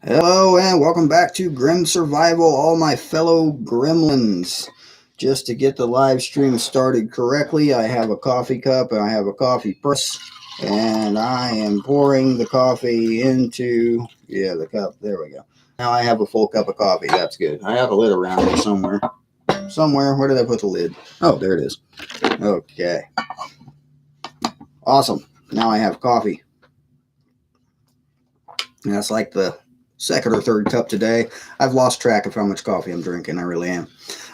Hello and welcome back to Grim Survival, all my fellow gremlins. Just to get the live stream started correctly, I have a coffee cup and I have a coffee press, and I am pouring the coffee into, the cup. There we go. Now I have a full cup of coffee. That's good. I have a lid around here somewhere. Where did I put the lid? Oh, there it is. Okay. Awesome. Now I have coffee. And that's like the second or third cup today. I've lost track of how much coffee I'm drinking. I really am.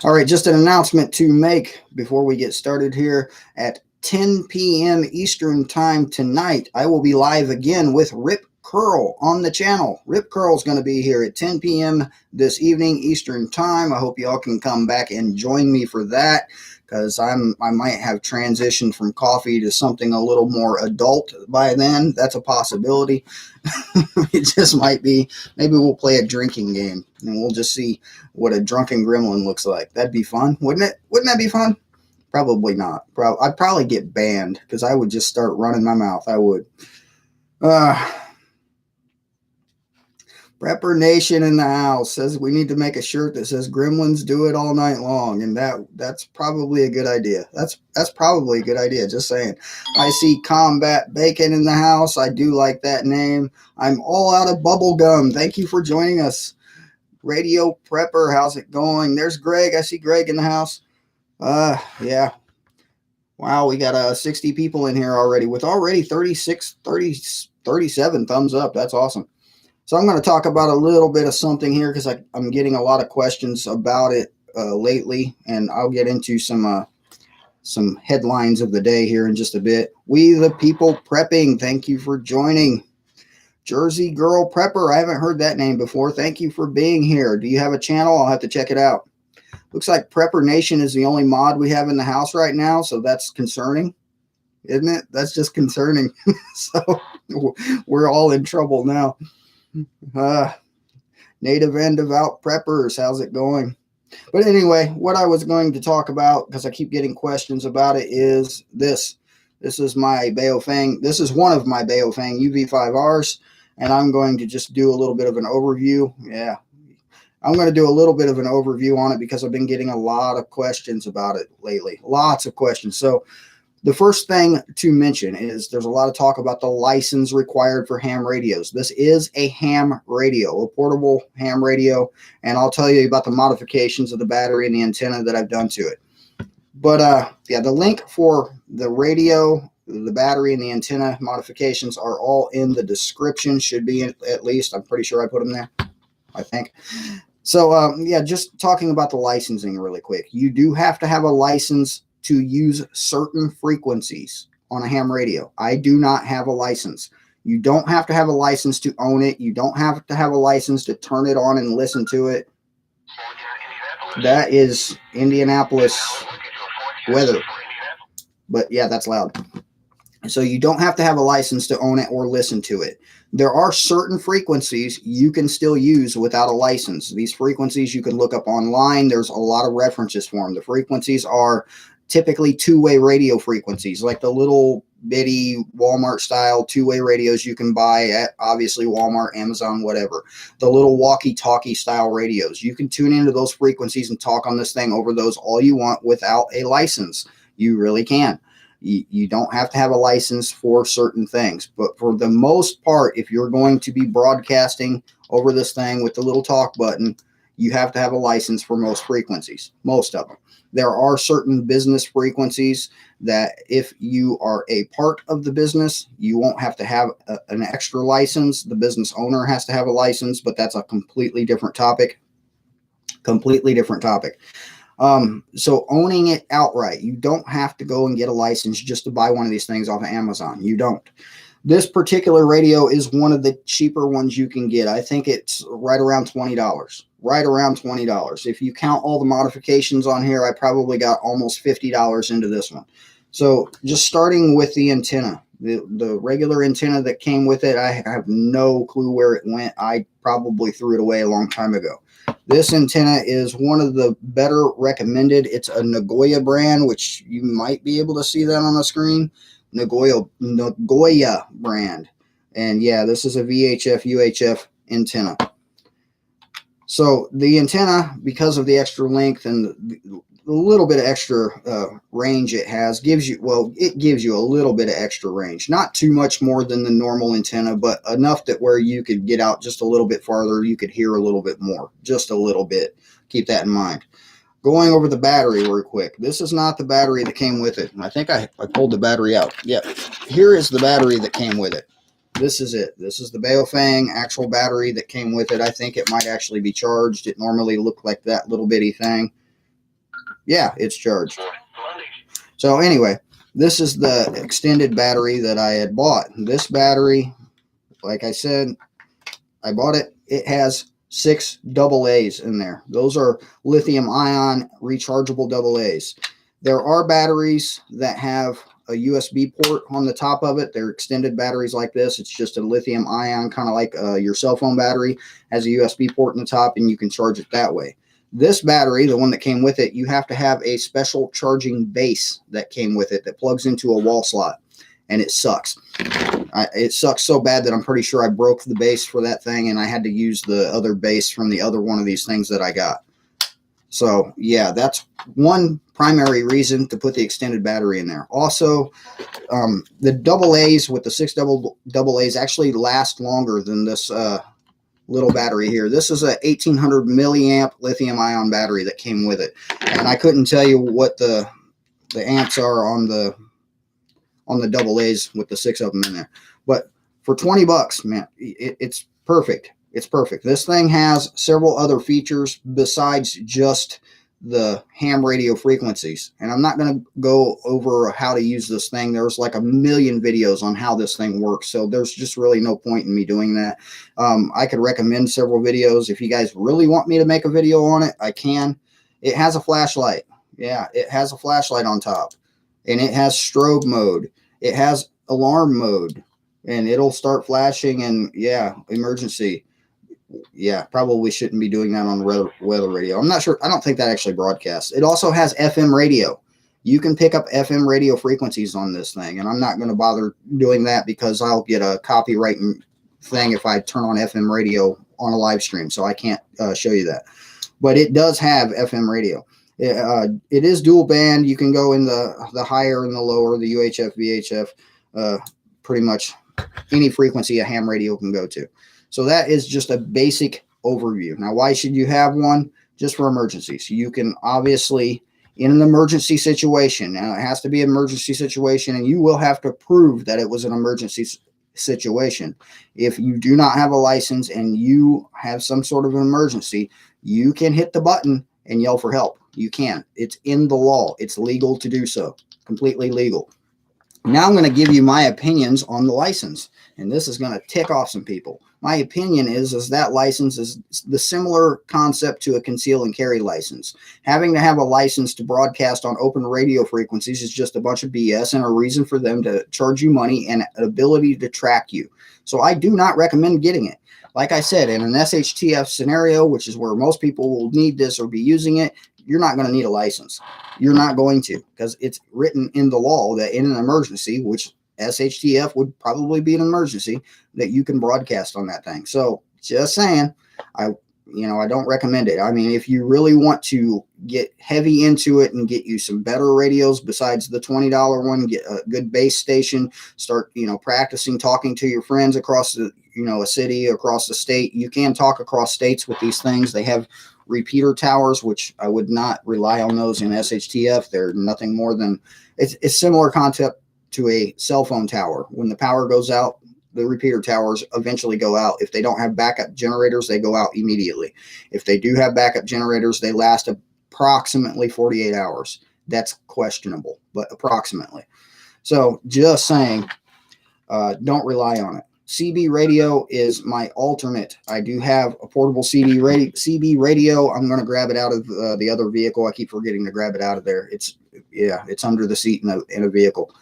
All right, just an announcement to make before we get started here. At 10 p.m. Eastern Time tonight, I will be live again with Rip Curl on the channel. Rip Curl is going to be here at 10 p.m. this evening Eastern Time. I hope y'all can come back and join me for that, because I might have transitioned from coffee to something a little more adult by then. That's a possibility. It just might be. Maybe we'll play a drinking game and we'll just see what a drunken gremlin looks like. That'd be fun, wouldn't it? Wouldn't that be fun? Probably not. I'd probably get banned because I would just start running my mouth. I would. Prepper Nation in the house says we need to make a shirt that says "Gremlins do it all night long," and that's probably a good idea. That's probably a good idea. Just saying. I see Combat Bacon in the house. I do like that name. I'm all out of bubble gum. Thank you for joining us. Radio Prepper, how's it going? There's Greg. I see Greg in the house. Yeah. Wow, we got 60 people in here already with already 37 thumbs up. That's awesome. So I'm going to talk about a little bit of something here because I'm getting a lot of questions about it lately, and I'll get into some headlines of the day here in just a bit. We the People Prepping, thank you for joining. Jersey Girl Prepper, I haven't heard that name before. Thank you for being here. Do you have a channel? I'll have to check it out. Looks like Prepper Nation is the only mod we have in the house right now, so that's concerning, isn't it? That's just concerning. So we're all in trouble now. Native and Devout Preppers, how's it going? But anyway, what I was going to talk about, because I keep getting questions about it, is this. This is my Baofeng. This is one of my Baofeng UV5Rs, and I'm going to just do a little bit of an overview. Yeah, I'm going to do a little bit of an overview on it because I've been getting a lot of questions about it lately. Lots of questions. So the first thing to mention is there's a lot of talk about the license required for ham radios. This is a ham radio, a portable ham radio, and I'll tell you about the modifications of the battery and the antenna that I've done to it. But yeah, the link for the radio, the battery, and the antenna modifications are all in the description. Should be at least. I'm pretty sure I put them there, I think. So yeah, just talking about the licensing really quick. You do have to have a license to use certain frequencies on a ham radio. I do not have a license. You don't have to have a license to own it. You don't have to have a license to turn it on and listen to it. That is Indianapolis weather. But yeah, that's loud. So you don't have to have a license to own it or listen to it. There are certain frequencies you can still use without a license. These frequencies you can look up online. There's a lot of references for them. The frequencies are typically two-way radio frequencies, like the little bitty Walmart style two-way radios you can buy at obviously Walmart, Amazon, whatever. The little walkie-talkie style radios. You can tune into those frequencies and talk on this thing over those all you want without a license. You really can. You don't have to have a license for certain things, but for the most part, if you're going to be broadcasting over this thing with the little talk button, you have to have a license for most frequencies, most of them. There are certain business frequencies that if you are a part of the business, you won't have to have an extra license. The business owner has to have a license, but that's a completely different topic. Completely different topic. So owning it outright, you don't have to go and get a license just to buy one of these things off of Amazon. You don't. This particular radio is one of the cheaper ones you can get. I think it's right around $20. Right around $20. If you count all the modifications on here, I probably got almost $50 into this one. So just starting with the antenna, the regular antenna that came with it, I have no clue where it went. I probably threw it away a long time ago. This antenna is one of the better recommended. It's a Nagoya brand, which you might be able to see that on the screen. Nagoya brand. And yeah, this is a VHF UHF antenna. So the antenna, because of the extra length and the little bit of extra range it has, gives you a little bit of extra range. Not too much more than the normal antenna, but enough that where you could get out just a little bit farther, you could hear a little bit more, just a little bit. Keep that in mind. Going over the battery real quick. This is not the battery that came with it. I think I pulled the battery out. Yep. Here is the battery that came with it. This is it. This is the Baofeng actual battery that came with it. I think it might actually be charged. It normally looked like that little bitty thing. Yeah, it's charged. So anyway, this is the extended battery that I had bought. This battery, like I said, I bought it. It has 6 AA's in there. Those are lithium ion rechargeable AA's. There are batteries that have a USB port on the top of it. They're extended batteries like this. It's just a lithium ion, kind of like your cell phone battery, has a USB port in the top, and you can charge it that way. This battery, the one that came with it, you have to have a special charging base that came with it that plugs into a wall slot, and it sucks. It sucks so bad that I'm pretty sure I broke the base for that thing, and I had to use the other base from the other one of these things that I got. So yeah, that's one primary reason to put the extended battery in there. Also, the AA's with the 6 AA's actually last longer than this little battery here. This is a 1800 milliamp lithium ion battery that came with it, and I couldn't tell you what the amps are on the AA's with the 6 of them in there, but for 20 bucks, man, it's perfect. It's perfect. This thing has several other features besides just the ham radio frequencies. And I'm not going to go over how to use this thing. There's like a million videos on how this thing works. So there's just really no point in me doing that. I could recommend several videos. If you guys really want me to make a video on it, I can. It has a flashlight. Yeah, it has a flashlight on top. And it has strobe mode. It has alarm mode. And it'll start flashing and, yeah, emergency. Yeah, probably shouldn't be doing that on weather radio. I'm not sure. I don't think that actually broadcasts. It also has FM radio. You can pick up FM radio frequencies on this thing, and I'm not going to bother doing that because I'll get a copyright thing if I turn on FM radio on a live stream, so I can't show you that. But it does have FM radio. It is dual band. You can go in the higher and the lower, the UHF, VHF, pretty much any frequency a ham radio can go to. So that is just a basic overview. Now, why should you have one? Just for emergencies. You can obviously, in an emergency situation, now it has to be an emergency situation, and you will have to prove that it was an emergency situation. If you do not have a license and you have some sort of an emergency, you can hit the button and yell for help. You can. It's in the law. It's legal to do so. Completely legal. Now I'm going to give you my opinions on the license, and this is going to tick off some people. My opinion is that license is the similar concept to a conceal and carry license. Having to have a license to broadcast on open radio frequencies is just a bunch of BS and a reason for them to charge you money and an ability to track you. So I do not recommend getting it. Like I said, in an SHTF scenario, which is where most people will need this or be using it, you're not going to need a license. You're not going to, because it's written in the law that in an emergency, which SHTF would probably be an emergency, that you can broadcast on that thing. So just saying, I don't recommend it. I mean, if you really want to get heavy into it and get you some better radios besides the $20 one, get a good base station, start, practicing talking to your friends across the, a city, across the state. You can talk across states with these things. They have repeater towers, which I would not rely on those in SHTF. They're nothing more than, it's similar concept to a cell phone tower. When the power goes out, the repeater towers eventually go out. If they don't have backup generators, they go out immediately. If they do have backup generators, they last approximately 48 hours. That's questionable, but approximately. So just saying, don't rely on it. CB radio is my alternate. I do have a portable CB radio. I'm going to grab it out of the other vehicle. I keep forgetting to grab it out of there. It's under the seat in a vehicle.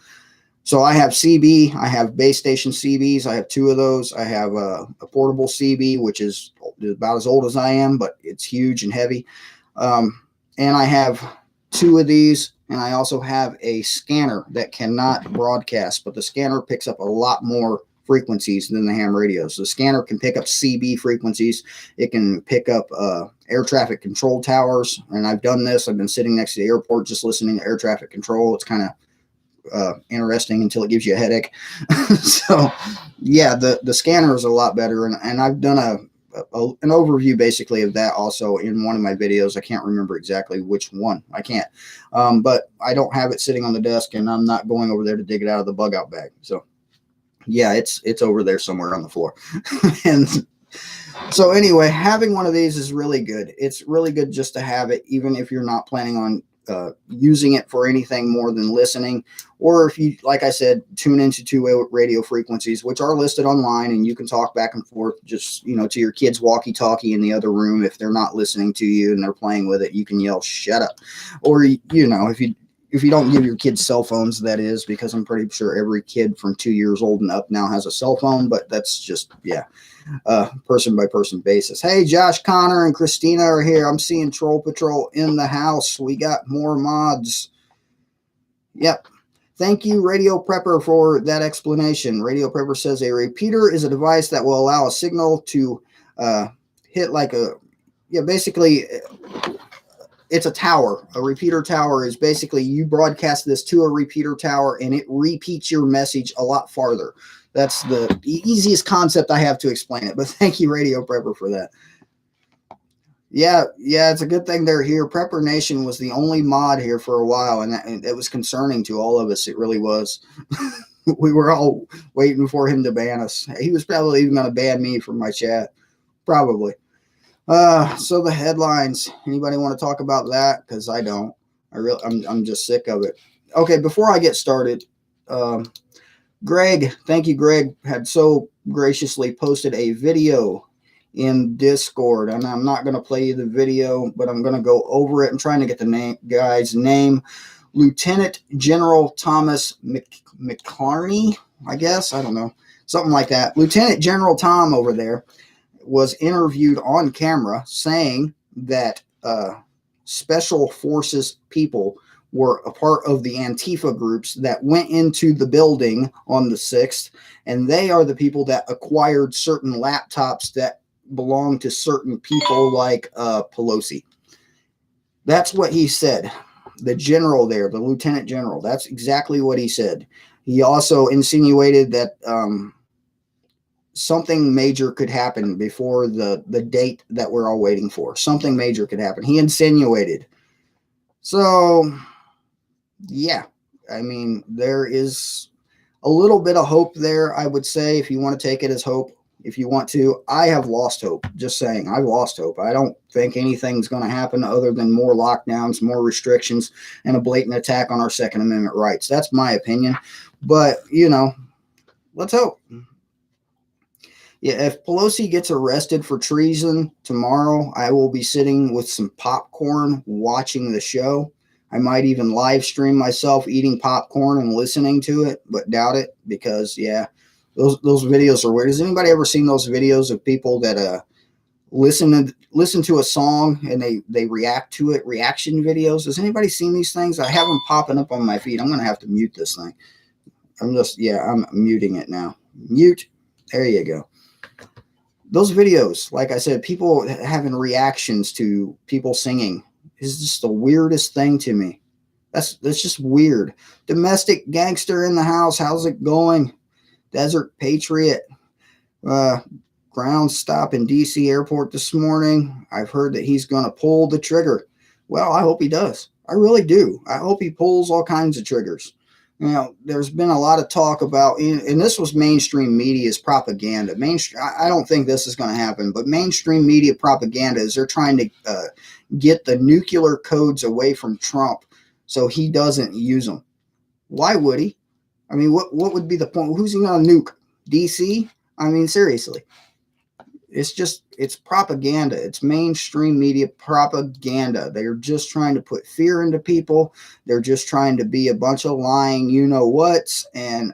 So I have CB, I have base station CBs. I have 2 of those. I have a portable CB, which is about as old as I am, but it's huge and heavy. And I have 2 of these, and I also have a scanner that cannot broadcast, but the scanner picks up a lot more frequencies than the ham radios. The scanner can pick up CB frequencies. It can pick up air traffic control towers. And I've done this. I've been sitting next to the airport just listening to air traffic control. It's kind of interesting until it gives you a headache. So yeah, the scanner is a lot better. And I've done an overview basically of that also in one of my videos. I can't remember exactly which one. I can't. But I don't have it sitting on the desk, and I'm not going over there to dig it out of the bug out bag. So yeah, it's over there somewhere on the floor. And so anyway, having one of these is really good. It's really good just to have it, even if you're not planning on using it for anything more than listening, or if you, like I said, tune into two-way radio frequencies, which are listed online, and you can talk back and forth just, to your kids' walkie-talkie in the other room. If they're not listening to you and they're playing with it, you can yell, "Shut up." Or, if you don't give your kids cell phones, that is, because I'm pretty sure every kid from 2 years old and up now has a cell phone, but that's just, person by person basis. Hey, Josh, Connor, and Christina are here. I'm seeing Troll Patrol in the house. We got more mods. Yep. Thank you, Radio Prepper, for that explanation. Radio Prepper says a repeater is a device that will allow a signal to hit like basically it's a tower. A repeater tower is basically you broadcast this to a repeater tower and it repeats your message a lot farther. That's the easiest concept I have to explain it. But thank you, Radio Prepper, for that. Yeah, it's a good thing they're here. Prepper Nation was the only mod here for a while, and it was concerning to all of us. It really was. We were all waiting for him to ban us. He was probably even going to ban me from my chat. Probably. So the headlines. Anybody want to talk about that? Because I don't. I'm just sick of it. Okay, before I get started, Greg, thank you, Greg, had so graciously posted a video in Discord, and I'm not going to play you the video, but I'm going to go over it. I'm trying to get the guy's name. Lieutenant General Thomas McClarney, I guess. I don't know. Something like that. Lieutenant General Tom over there was interviewed on camera saying that special forces people were a part of the Antifa groups that went into the building on the 6th, and they are the people that acquired certain laptops that belong to certain people like Pelosi. That's what he said. The general there, the lieutenant general, that's exactly what he said. He also insinuated that something major could happen before the date that we're all waiting for. Something major could happen. He insinuated. So, yeah, I mean, there is a little bit of hope there, I would say, if you want to take it as hope. If you want to, I have lost hope. Just saying, I've lost hope. I don't think anything's going to happen other than more lockdowns, more restrictions, and a blatant attack on our Second Amendment rights. That's my opinion. But, let's hope. Yeah, if Pelosi gets arrested for treason tomorrow, I will be sitting with some popcorn watching the show. I might even live stream myself eating popcorn and listening to it, but doubt it because, those videos are weird. Has anybody ever seen those videos of people that listen to a song and they react to it, reaction videos? Has anybody seen these things? I have them popping up on my feed. I'm going to have to mute this thing. I'm muting it now. Mute. There you go. Those videos, like I said, people having reactions to people singing is just the weirdest thing to me. That's just weird. Domestic gangster in the house. How's it going? Desert Patriot. Ground stop in D.C. airport this morning. I've heard that he's going to pull the trigger. Well, I hope he does. I really do. I hope he pulls all kinds of triggers. There's been a lot of talk about, and this was mainstream media's propaganda. I don't think this is going to happen, but mainstream media propaganda is they're trying to get the nuclear codes away from Trump so he doesn't use them. Why would he? I mean, what would be the point? Who's he going to nuke? DC? I mean, seriously. It's propaganda. It's mainstream media propaganda. They're just trying to put fear into people. They're just trying to be a bunch of lying you-know-whats, and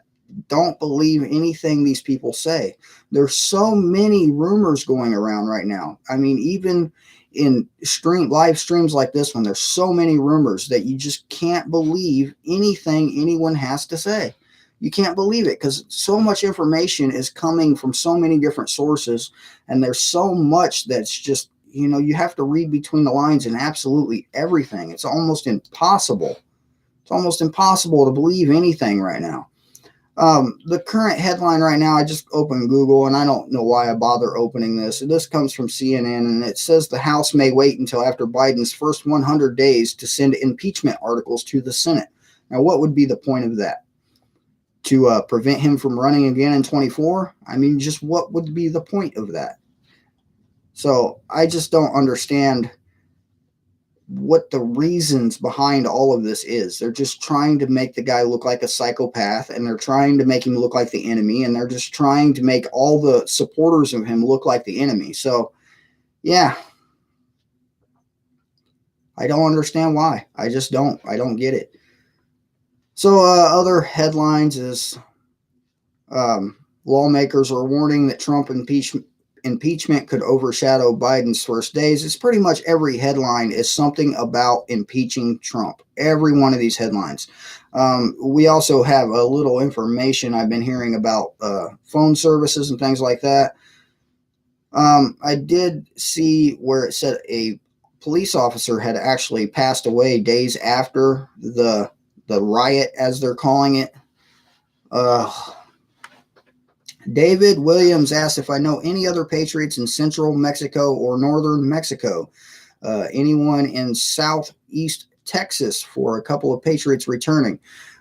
don't believe anything these people say. There's so many rumors going around right now. I mean, even in live streams like this one, there's so many rumors that you just can't believe anything anyone has to say. You can't believe it because so much information is coming from so many different sources, and there's so much that's just, you have to read between the lines in absolutely everything. It's almost impossible. It's almost impossible to believe anything right now. The current headline right now, I just opened Google, and I don't know why I bother opening this. This comes from CNN, and it says the House may wait until after Biden's first 100 days to send impeachment articles to the Senate. Now, what would be the point of that? To prevent him from running again in 24? I mean, just what would be the point of that? So I just don't understand what the reasons behind all of this is. They're just trying to make the guy look like a psychopath, and they're trying to make him look like the enemy, and they're just trying to make all the supporters of him look like the enemy. So, yeah, I don't understand why. I just don't. I don't get it. So, other headlines is lawmakers are warning that Trump impeachment could overshadow Biden's first days. It's pretty much every headline is something about impeaching Trump. Every one of these headlines. We also have a little information I've been hearing about phone services and things like that. I did see where it said a police officer had actually passed away days after the riot, as they're calling it. David Williams asked if I know any other patriots in central Mexico or northern Mexico. Anyone in southeast Texas for a couple of patriots returning.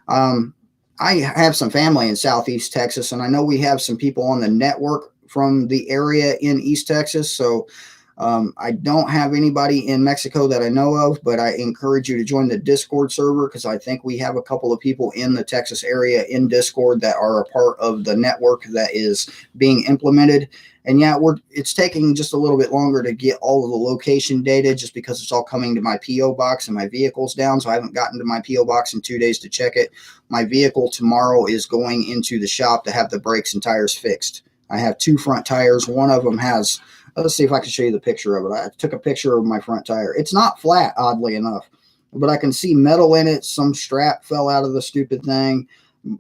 I have some family in southeast Texas, and I know we have some people on the network from the area in East Texas. So I don't have anybody in Mexico that I know of, but I encourage you to join the Discord server because I think we have a couple of people in the Texas area in Discord that are a part of the network that is being implemented. And yeah, it's taking just a little bit longer to get all of the location data just because it's all coming to my P.O. box and my vehicle's down. So I haven't gotten to my P.O. box in 2 days to check it. My vehicle tomorrow is going into the shop to have the brakes and tires fixed. I have 2 front tires. One of them has... Let's see if I can show you the picture of it. I took a picture of my front tire. It's not flat, oddly enough, but I can see metal in it. Some strap fell out of the stupid thing.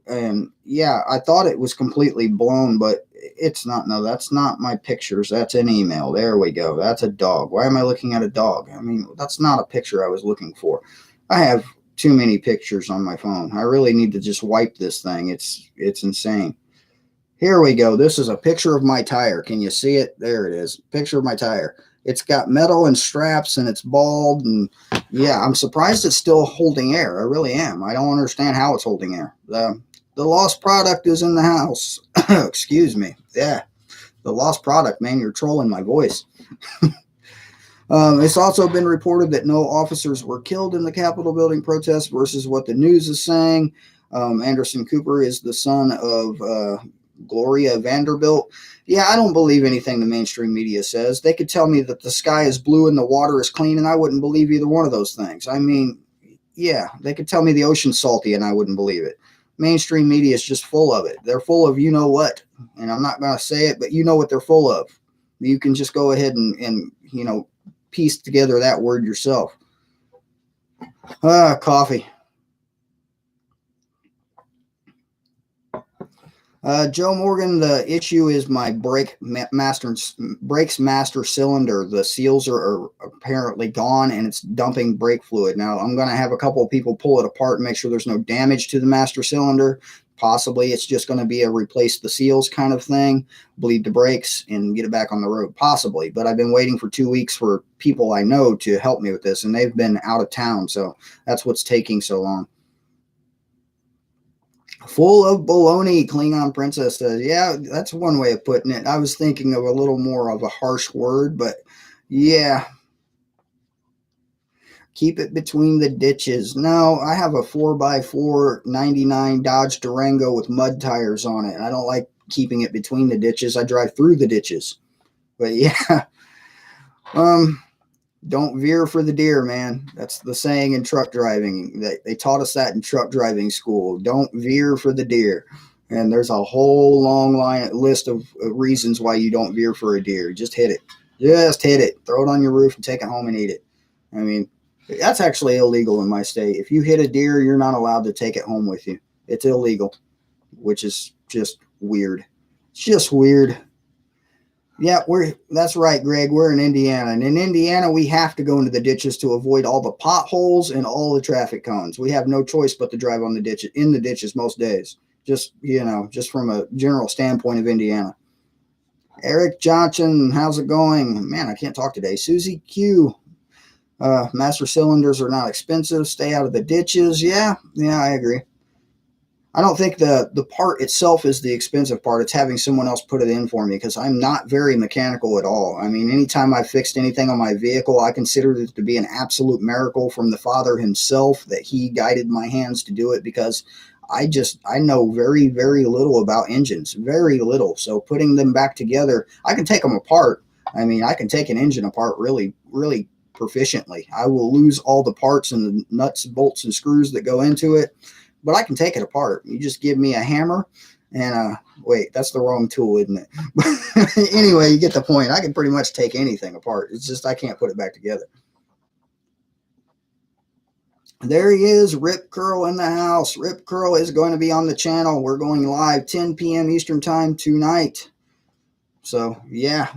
And yeah, I thought it was completely blown, but it's not. No, that's not my pictures. That's an email. There we go. That's a dog. Why am I looking at a dog? I mean, that's not a picture I was looking for. I have too many pictures on my phone. I really need to just wipe this thing. It's insane. Here we go. This is a picture of my tire. Can you see it? There it is. Picture of my tire. It's got metal and straps, and it's bald. And yeah, I'm surprised it's still holding air. I really am. I don't understand how it's holding air. The lost product is in the house. Excuse me. Yeah, the lost product, man. You're trolling my voice. It's also been reported that no officers were killed in the Capitol building protest versus what the news is saying. Anderson Cooper is the son of Gloria Vanderbilt. Yeah, I don't believe anything the mainstream media says. They could tell me that the sky is blue and the water is clean, and I wouldn't believe either one of those things. I mean, yeah, they could tell me the ocean's salty, and I wouldn't believe it. Mainstream media is just full of it. They're full of you know what, and I'm not going to say it, but you know what they're full of. You can just go ahead and piece together that word yourself. Coffee. Joe Morgan, the issue is my brakes master cylinder. The seals are apparently gone, and it's dumping brake fluid. Now, I'm going to have a couple of people pull it apart and make sure there's no damage to the master cylinder. Possibly it's just going to be a replace the seals kind of thing, bleed the brakes, and get it back on the road. Possibly, but I've been waiting for 2 weeks for people I know to help me with this, and they've been out of town, so that's what's taking so long. Full of baloney, Klingon Princess says. Yeah, that's one way of putting it. I was thinking of a little more of a harsh word, but yeah. Keep it between the ditches. No, I have a 4x4 99 Dodge Durango with mud tires on it. I don't like keeping it between the ditches. I drive through the ditches. But yeah. Don't veer for the deer, man. That's the saying in truck driving. They taught us that in truck driving school. Don't veer for the deer. And there's a whole long list of reasons why you don't veer for a deer. Just hit it. Just hit it. Throw it on your roof and take it home and eat it. I mean, that's actually illegal in my state. If you hit a deer, you're not allowed to take it home with you. It's illegal. which is just weird. It's just weird. Yeah, that's right, Greg. We're in Indiana. And in Indiana, we have to go into the ditches to avoid all the potholes and all the traffic cones. We have no choice but to drive in the ditches most days. Just, just from a general standpoint of Indiana. Eric Johnson, how's it going? Man, I can't talk today. Susie Q. Master cylinders are not expensive. Stay out of the ditches. Yeah, I agree. I don't think the part itself is the expensive part. It's having someone else put it in for me, because I'm not very mechanical at all. I mean, anytime I fixed anything on my vehicle, I considered it to be an absolute miracle from the Father himself that he guided my hands to do it, because I know very, very little about engines, very little. So putting them back together, I can take them apart. I mean, I can take an engine apart really, really proficiently. I will lose all the parts and the nuts, bolts, and screws that go into it, but I can take it apart. You just give me a hammer and wait, that's the wrong tool, isn't it? Anyway, you get the point. I can pretty much take anything apart. It's just I can't put it back together. There he is, Rip Curl in the house. Rip Curl is going to be on the channel. We're going live 10 p.m. Eastern time tonight. So, yeah.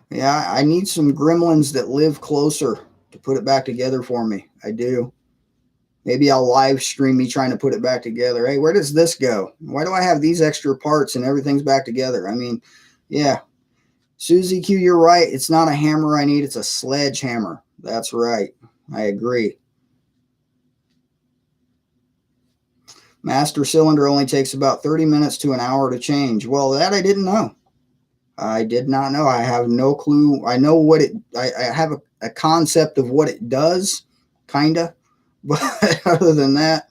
Yeah, I need some gremlins that live closer to put it back together for me. I do. Maybe I'll live stream me trying to put it back together. Hey, where does this go? Why do I have these extra parts and everything's back together? I mean, yeah. Susie Q, you're right. It's not a hammer I need. It's a sledgehammer. That's right. I agree. Master cylinder only takes about 30 minutes to an hour to change. Well, that I didn't know. I did not know. I have no clue. I know what I have a concept of what it does, kind of. But other than that,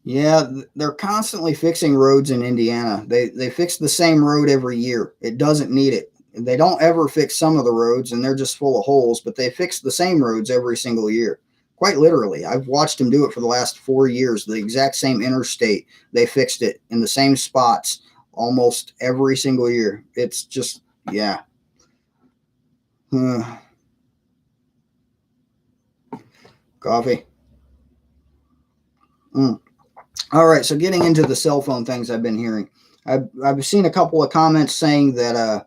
yeah, they're constantly fixing roads in Indiana. They fix the same road every year. It doesn't need it. They don't ever fix some of the roads, and they're just full of holes, but they fix the same roads every single year. Quite literally. I've watched them do it for the last 4 years. The exact same interstate. They fixed it in the same spots almost every single year. It's just, yeah. Coffee. All right, so getting into the cell phone things I've been hearing. I've seen a couple of comments saying that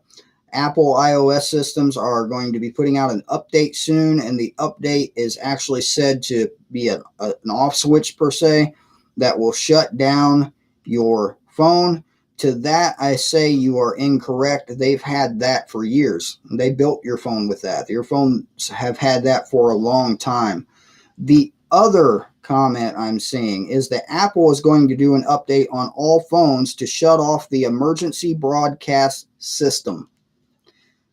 Apple iOS systems are going to be putting out an update soon, and the update is actually said to be an off switch per se that will shut down your phone. To that, I say you are incorrect. They've had that for years. They built your phone with that. Your phones have had that for a long time. The other comment I'm seeing is that Apple is going to do an update on all phones to shut off the emergency broadcast system.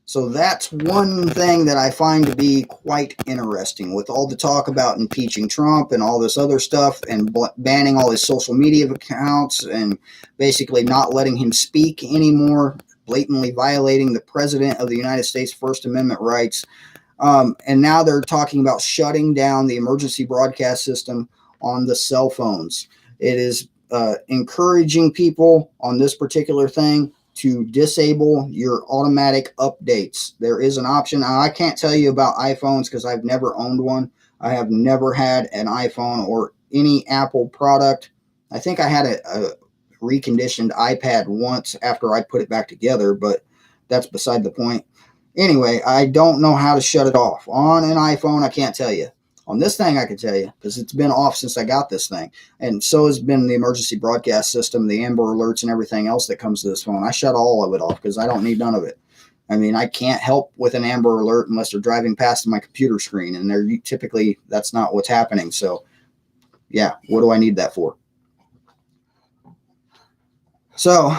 So that's one thing that I find to be quite interesting, with all the talk about impeaching Trump and all this other stuff and banning all his social media accounts and basically not letting him speak anymore, blatantly violating the President of the United States First Amendment rights. And now they're talking about shutting down the emergency broadcast system on the cell phones. It is encouraging people on this particular thing to disable your automatic updates. There is an option. Now, I can't tell you about iPhones because I've never owned one. I have never had an iPhone or any Apple product. I think I had a reconditioned iPad once after I put it back together, but that's beside the point. Anyway, I don't know how to shut it off. On an iPhone, I can't tell you. On this thing, I can tell you, because it's been off since I got this thing. And so has been the emergency broadcast system, the Amber Alerts, and everything else that comes to this phone. I shut all of it off because I don't need none of it. I mean, I can't help with an Amber Alert unless they're driving past my computer screen, and they're typically, that's not what's happening. So, yeah, what do I need that for? So,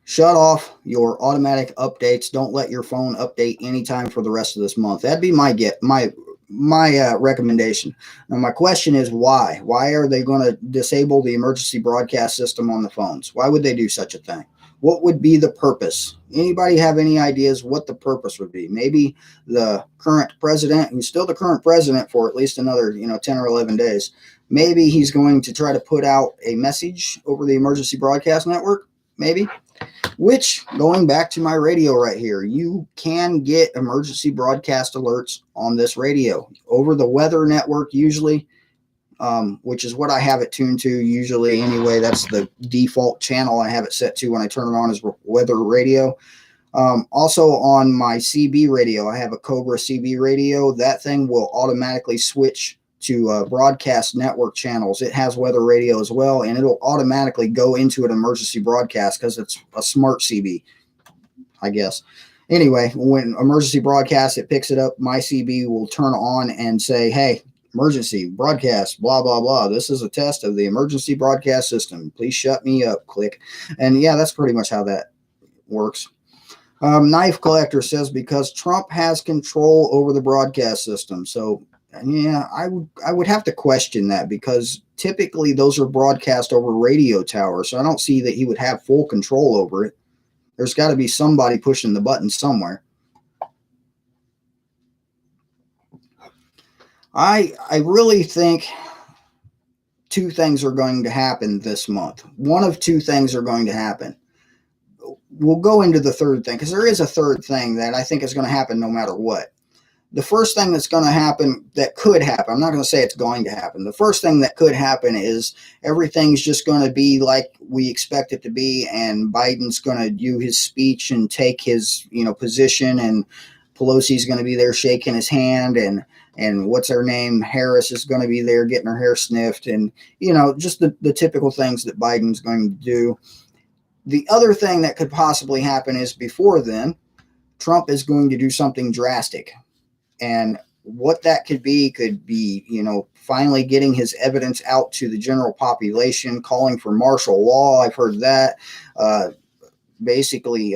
shut off your automatic updates. Don't let your phone update anytime for the rest of this month. That'd be my recommendation. Now, my question is why? Why are they going to disable the emergency broadcast system on the phones? Why would they do such a thing? What would be the purpose? Anybody have any ideas what the purpose would be? Maybe the current president, who's still the current president for at least another 10 or 11 days, maybe he's going to try to put out a message over the emergency broadcast network. Maybe. Which, going back to my radio right here, you can get emergency broadcast alerts on this radio over the weather network usually, which is what I have it tuned to usually anyway. That's the default channel I have it set to when I turn it on, is weather radio. Also on my CB radio, I have a Cobra CB radio. That thing will automatically switch to broadcast network channels. It has weather radio as well, and it'll automatically go into an emergency broadcast because it's a smart CB, I guess. Anyway, when emergency broadcast, it picks it up. My CB will turn on and say, hey, emergency broadcast, blah, blah, blah. This is a test of the emergency broadcast system. Please shut me up. Click. And yeah, that's pretty much how that works. Knife Collector says because Trump has control over the broadcast system. So yeah, I would have to question that, because typically those are broadcast over radio towers. So I don't see that he would have full control over it. There's got to be somebody pushing the button somewhere. I really think two things are going to happen this month. One of two things are going to happen. We'll go into the third thing, because there is a third thing that I think is going to happen no matter what. The first thing that's going to happen, that could happen, I'm not going to say it's going to happen. The first thing that could happen is everything's just going to be like we expect it to be, and Biden's going to do his speech and take his, position, and Pelosi's going to be there shaking his hand, and what's her name, Harris is going to be there getting her hair sniffed, and just the typical things that Biden's going to do. The other thing that could possibly happen is before then, Trump is going to do something drastic. And what that could be, finally getting his evidence out to the general population, calling for martial law. I've heard that. Basically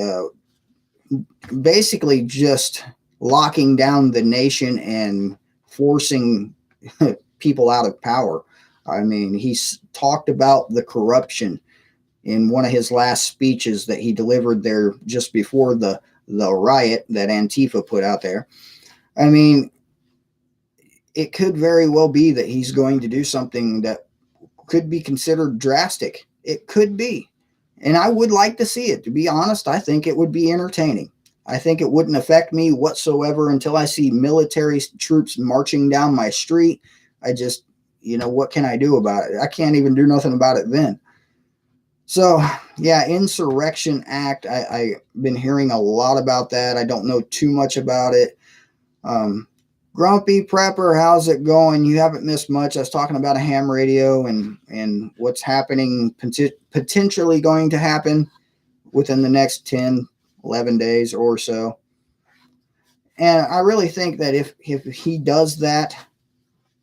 just locking down the nation and forcing people out of power. I mean, he's talked about the corruption in one of his last speeches that he delivered there just before the riot that Antifa put out there. I mean, it could very well be that he's going to do something that could be considered drastic. It could be. And I would like to see it. To be honest, I think it would be entertaining. I think it wouldn't affect me whatsoever until I see military troops marching down my street. I just, what can I do about it? I can't even do nothing about it then. So, yeah, Insurrection Act, I've been hearing a lot about that. I don't know too much about it. Grumpy Prepper, how's it going? You haven't missed much. I was talking about a ham radio and what's happening, potentially going to happen within the next 10, 11 days or so. And I really think that if he does that,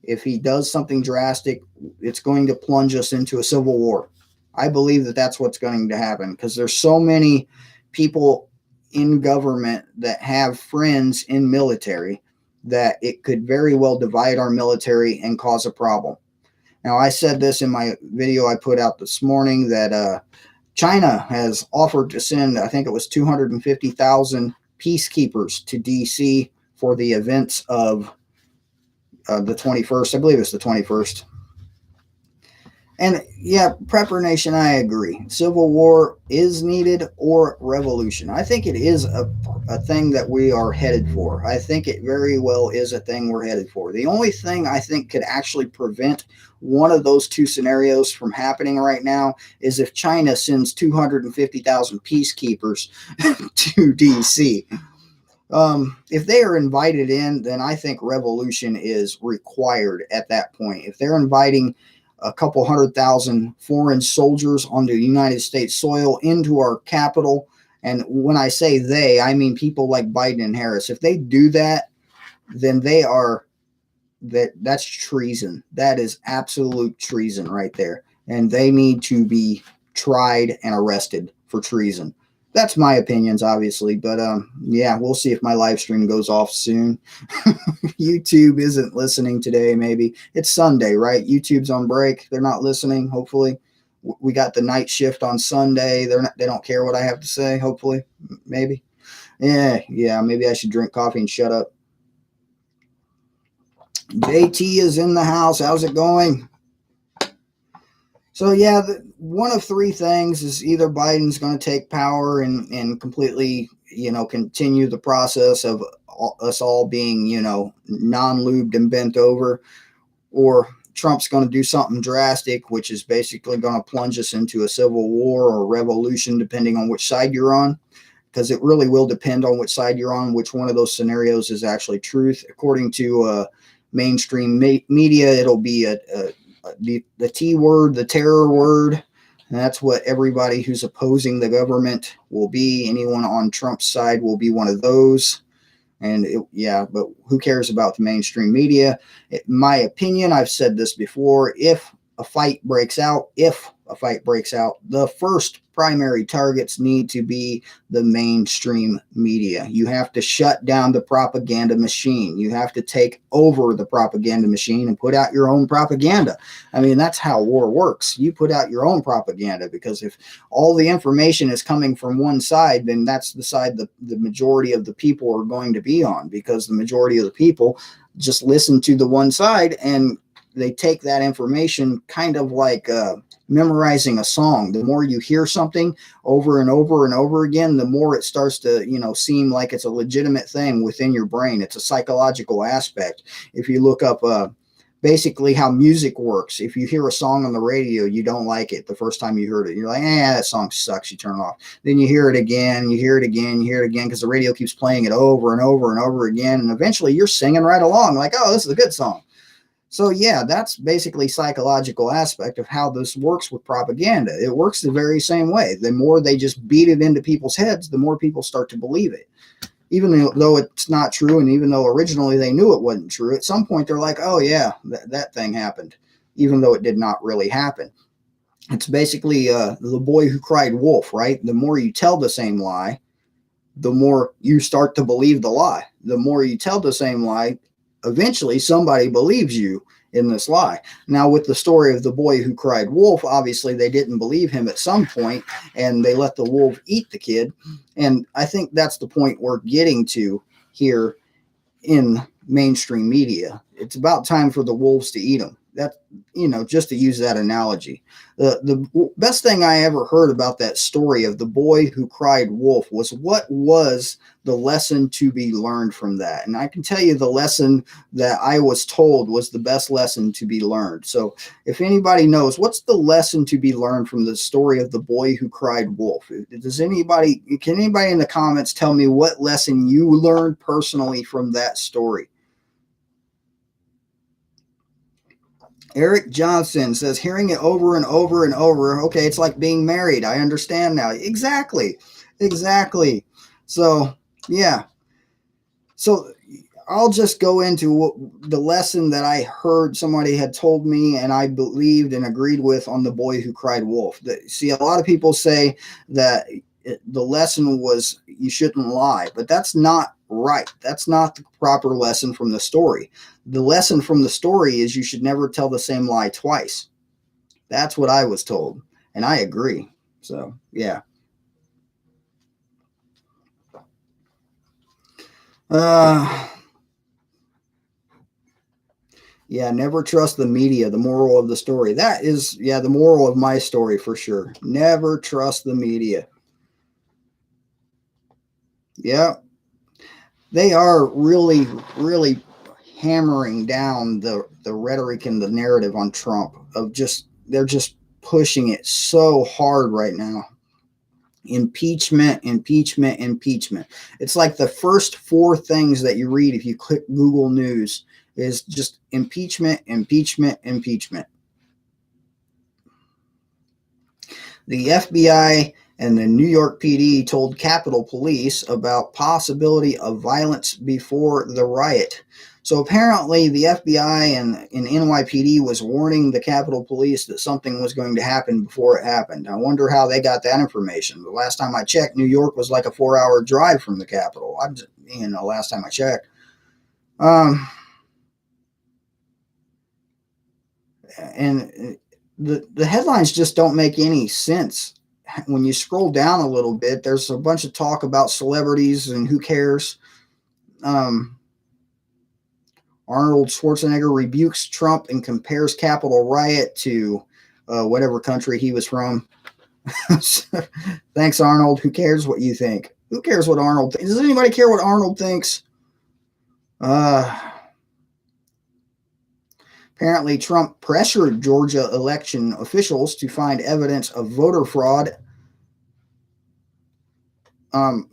if he does something drastic, it's going to plunge us into a civil war. I believe that that's what's going to happen, because there's so many people in government that have friends in military that it could very well divide our military and cause a problem. Now, I said this in my video I put out this morning, that China has offered to send, I think it was 250,000 peacekeepers to D.C. for the events of the 21st. I believe it's the 21st. And yeah, Prepper Nation, I agree. Civil war is needed, or revolution. I think it is a thing that we are headed for. I think it very well is a thing we're headed for. The only thing I think could actually prevent one of those two scenarios from happening right now is if China sends 250,000 peacekeepers to D.C. If they are invited in, then I think revolution is required at that point. If they're inviting a couple 100,000 foreign soldiers onto United States soil into our capital, and when I say they, I mean people like Biden and Harris. If they do that, then that's treason. That is absolute treason right there. And they need to be tried and arrested for treason. That's my opinions, obviously, but yeah, we'll see if my live stream goes off soon. YouTube isn't listening today, maybe. It's Sunday, right? YouTube's on break. They're not listening, hopefully. We got the night shift on Sunday. They don't care what I have to say, hopefully. Maybe. Yeah, maybe I should drink coffee and shut up. JT is in the house. How's it going? So yeah, one of three things is either Biden's going to take power and completely, continue the process of us all being, non-lubed and bent over, or Trump's going to do something drastic, which is basically going to plunge us into a civil war or revolution, depending on which side you're on. Because it really will depend on which side you're on, which one of those scenarios is actually truth. According to mainstream media, it'll be the T word, the terror word. And that's what everybody who's opposing the government will be. Anyone on Trump's side will be one of those. And but who cares about the mainstream media? In my opinion, I've said this before, if a fight breaks out, the first primary targets need to be the mainstream media. You have to shut down the propaganda machine. You have to take over the propaganda machine and put out your own propaganda. I mean, that's how war works. You put out your own propaganda, because if all the information is coming from one side, then that's the side the majority of the people are going to be on, because the majority of the people just listen to the one side and they take that information kind of like memorizing a song. The more you hear something over and over and over again, the more it starts to, seem like it's a legitimate thing within your brain. It's a psychological aspect. If you look up basically how music works, if you hear a song on the radio, you don't like it the first time you heard it, you're like, that song sucks, you turn it off. Then you hear it again, you hear it again, because the radio keeps playing it over and over and over again, and eventually you're singing right along like, oh, this is a good song. So yeah, that's basically psychological aspect of how this works with propaganda. It works the very same way. The more they just beat it into people's heads, the more people start to believe it. Even though it's not true, and even though originally they knew it wasn't true, at some point they're like, oh yeah, that thing happened, even though it did not really happen. It's basically the boy who cried wolf, right? The more you tell the same lie, the more you start to believe the lie. The more you tell the same lie, eventually somebody believes you in this lie. Now, with the story of the boy who cried wolf, obviously they didn't believe him at some point, and they let the wolf eat the kid. And I think that's the point we're getting to here in mainstream media. It's about time for the wolves to eat them. That, just to use that analogy. The best thing I ever heard about that story of the boy who cried wolf was, what was the lesson to be learned from that? And I can tell you the lesson that I was told was the best lesson to be learned. So if anybody knows, what's the lesson to be learned from the story of the boy who cried wolf? Can anybody in the comments tell me what lesson you learned personally from that story? Eric Johnson says, hearing it over and over and over. Okay, it's like being married. I understand now. Exactly. So, yeah. So I'll just go into the lesson that I heard somebody had told me and I believed and agreed with on the boy who cried wolf. See, a lot of people say that the lesson was you shouldn't lie, but that's not right. That's not the proper lesson from the story. The lesson from the story is you should never tell the same lie twice. That's what I was told, and I agree. So, yeah. Yeah, never trust the media, the moral of the story. That is, the moral of my story for sure. Never trust the media. Yeah. They are really, really hammering down the rhetoric and the narrative on Trump of they're just pushing it so hard right now. Impeachment. It's like the first four things that you read if you click Google News is just impeachment. The FBI and the New York PD told Capitol Police about possibility of violence before the riot. So apparently the FBI and NYPD was warning the Capitol Police that something was going to happen before it happened. I wonder how they got that information. The last time I checked, New York was like a 4-hour drive from the Capitol. Last time I checked. And the headlines just don't make any sense. When you scroll down a little bit, there's a bunch of talk about celebrities and who cares. Arnold Schwarzenegger rebukes Trump and compares Capitol riot to whatever country he was from. Thanks, Arnold. Who cares what you think? Who cares what Arnold thinks? Does anybody care what Arnold thinks? Apparently, Trump pressured Georgia election officials to find evidence of voter fraud.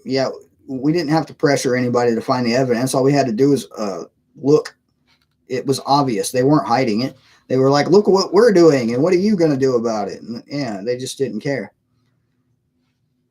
Yeah, we didn't have to pressure anybody to find the evidence. All we had to do was look. It was obvious. They weren't hiding it. They were like, look at what we're doing, and what are you going to do about it? And yeah, they just didn't care.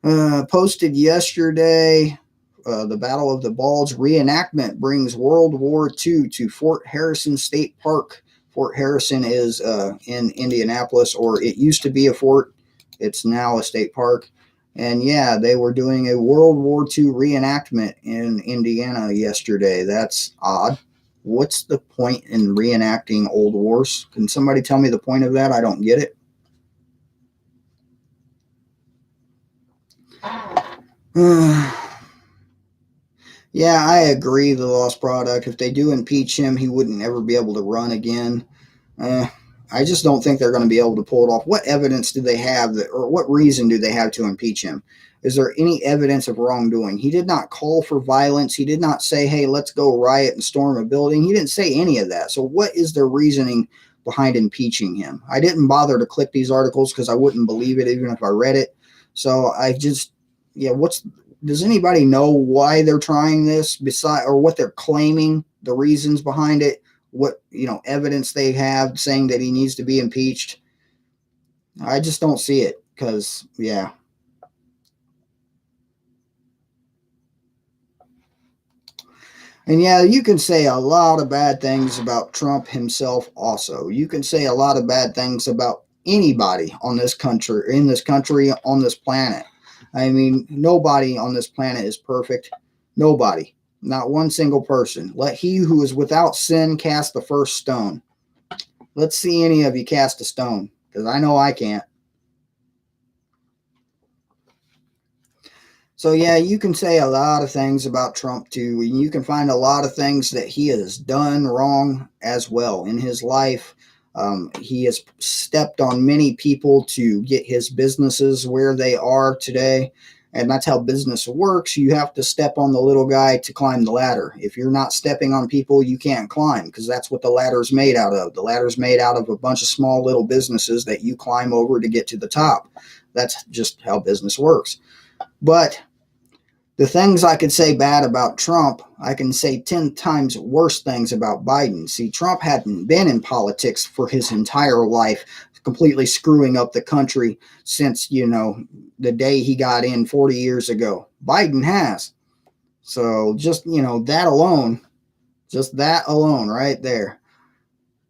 Posted yesterday, the Battle of the Bulge reenactment brings World War II to Fort Harrison State Park. Fort Harrison is in Indianapolis, or it used to be a fort. It's now a state park. And yeah, they were doing a World War II reenactment in Indiana yesterday. That's odd. What's the point in reenacting old wars? Can somebody tell me the point of that? I don't get it. Yeah, I agree. The lost product. If they do impeach him, he wouldn't ever be able to run again. I just don't think they're going to be able to pull it off. What evidence do they have, or what reason do they have to impeach him? Is there any evidence of wrongdoing? He did not call for violence. He did not say, hey, let's go riot and storm a building. He didn't say any of that. So what is their reasoning behind impeaching him? I didn't bother to click these articles because I wouldn't believe it even if I read it. So I just, yeah, does anybody know why they're trying this or what they're claiming, the reasons behind it, what, evidence they have saying that he needs to be impeached? I just don't see it because, yeah. And yeah, you can say a lot of bad things about Trump himself also. You can say a lot of bad things about anybody on this country, on this planet. I mean, nobody on this planet is perfect. Nobody. Not one single person. Let he who is without sin cast the first stone. Let's see any of you cast a stone, because I know I can't. So yeah, you can say a lot of things about Trump too. You can find a lot of things that he has done wrong as well in his life. He has stepped on many people to get his businesses where they are today. And that's how business works. You have to step on the little guy to climb the ladder. If you're not stepping on people, you can't climb, because that's what the ladder is made out of. The ladder is made out of a bunch of small little businesses that you climb over to get to the top. That's just how business works. But the things I could say bad about Trump, I can say 10 times worse things about Biden. See, Trump hadn't been in politics for his entire life, completely screwing up the country since, the day he got in 40 years ago. Biden has. So just, that alone right there.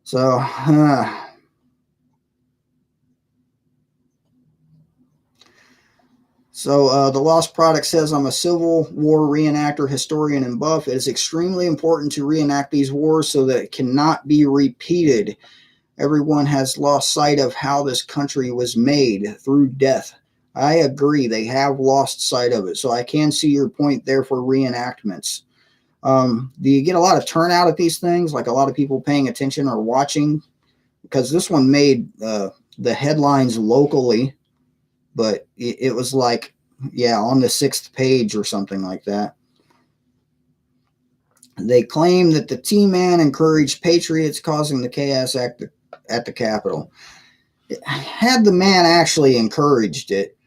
So, the Lost Product says, I'm a Civil War reenactor, historian, and buff. It is extremely important to reenact these wars so that it cannot be repeated. Everyone has lost sight of how this country was made through death. I agree. They have lost sight of it. So I can see your point there for reenactments. Do you get a lot of turnout at these things? Like a lot of people paying attention or watching? Because this one made the headlines locally, but it was like, on the 6th page or something like that. They claim that the T-Man encouraged patriots, causing the chaos at the Capitol. Had the man actually encouraged it,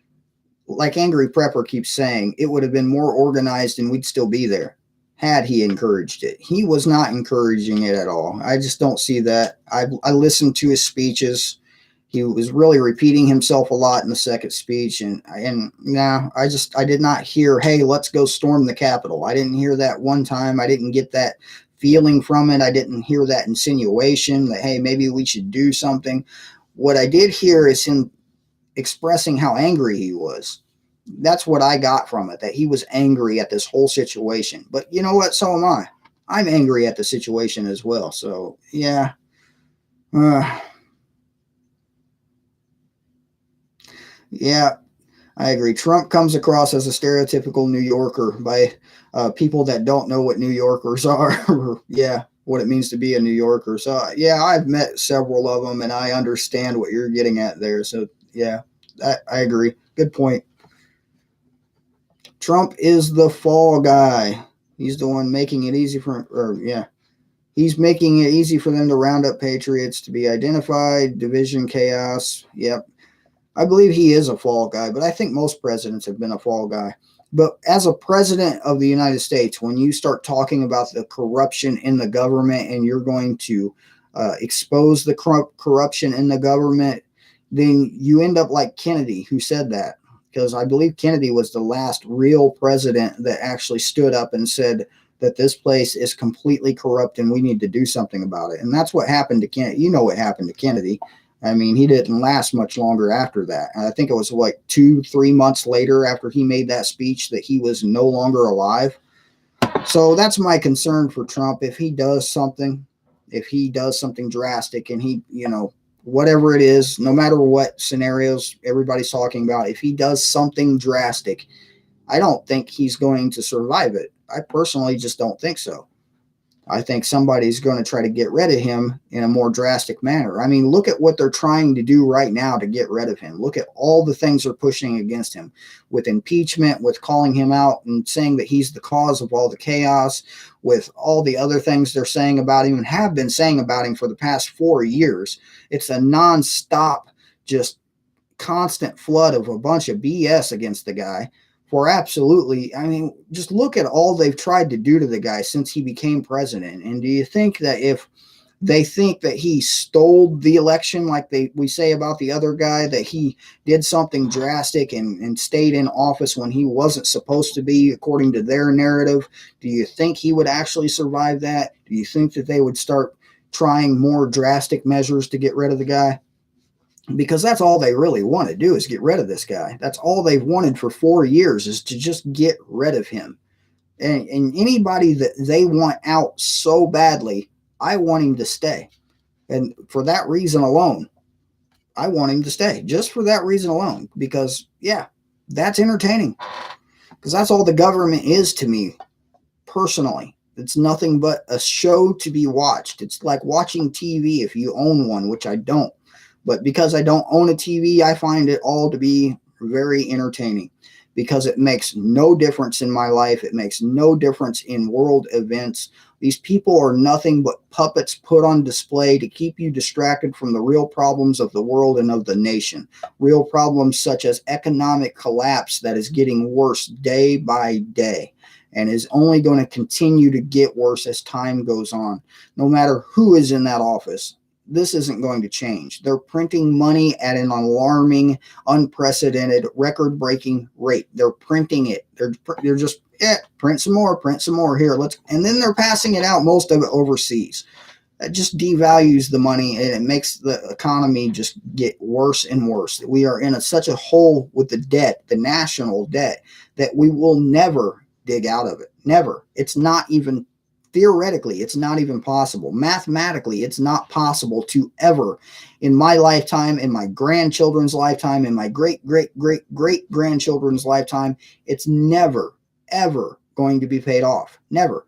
like Angry Prepper keeps saying, it would have been more organized and we'd still be there had he encouraged it. He was not encouraging it at all. I just don't see that. I listened to his speeches. He was really repeating himself a lot in the second speech, and I did not hear, hey, let's go storm the Capitol. I didn't hear that one time. I didn't get that feeling from it. I didn't hear that insinuation that, hey, maybe we should do something. What I did hear is him expressing how angry he was. That's what I got from it, that he was angry at this whole situation. But you know what? So am I. I'm angry at the situation as well. So, yeah. Yeah, I agree. Trump comes across as a stereotypical New Yorker by people that don't know what New Yorkers are. Yeah. what it means to be a New Yorker. So yeah, I've met several of them, and I understand what you're getting at there. So yeah, I agree. Good point. Trump is the fall guy. He's the one making it easy for, or yeah, he's making it easy for them to round up patriots to be identified, division, chaos. Yep. I believe he is a fall guy, but I think most presidents have been a fall guy. But as a president of the United States, when you start talking about the corruption in the government and you're going to expose the corruption in the government, then you end up like Kennedy, who said that. Because I believe Kennedy was the last real president that actually stood up and said that this place is completely corrupt and we need to do something about it. And that's what happened to Kennedy. You know what happened to Kennedy. I mean, he didn't last much longer after that. And I think it was like 2-3 months later after he made that speech that he was no longer alive. So that's my concern for Trump. If he does something drastic and he, whatever it is, no matter what scenarios everybody's talking about, if he does something drastic, I don't think he's going to survive it. I personally just don't think so. I think somebody's going to try to get rid of him in a more drastic manner. I mean, look at what they're trying to do right now to get rid of him. Look at all the things they're pushing against him with impeachment, with calling him out and saying that he's the cause of all the chaos, with all the other things they're saying about him and have been saying about him for the past 4 years. It's a nonstop, just constant flood of a bunch of BS against the guy. For absolutely, I mean, just look at all they've tried to do to the guy since he became president. And do you think that if they think that he stole the election like we say about the other guy, that he did something drastic and stayed in office when he wasn't supposed to be, according to their narrative, do you think he would actually survive that? Do you think that they would start trying more drastic measures to get rid of the guy? Because that's all they really want to do is get rid of this guy. That's all they've wanted for 4 years is to just get rid of him. And anybody that they want out so badly, I want him to stay. And for that reason alone, I want him to stay. Just for that reason alone. Because, yeah, that's entertaining. Because that's all the government is to me, personally. It's nothing but a show to be watched. It's like watching TV if you own one, which I don't. But because I don't own a TV, I find it all to be very entertaining because it makes no difference in my life. It makes no difference in world events. These people are nothing but puppets put on display to keep you distracted from the real problems of the world and of the nation. Real problems such as economic collapse that is getting worse day by day and is only going to continue to get worse as time goes on, no matter who is in that office. This isn't going to change. They're printing money at an alarming, unprecedented, record-breaking rate. They're printing it. They're just print some more here. And then they're passing it out, most of it overseas. That just devalues the money and it makes the economy just get worse and worse. We are in such a hole with the debt, the national debt, that we will never dig out of it. Never. It's not even theoretically, it's not even possible. Mathematically, it's not possible to ever, in my lifetime, in my grandchildren's lifetime, in my great-great-great-great-grandchildren's lifetime, it's never, ever going to be paid off. Never.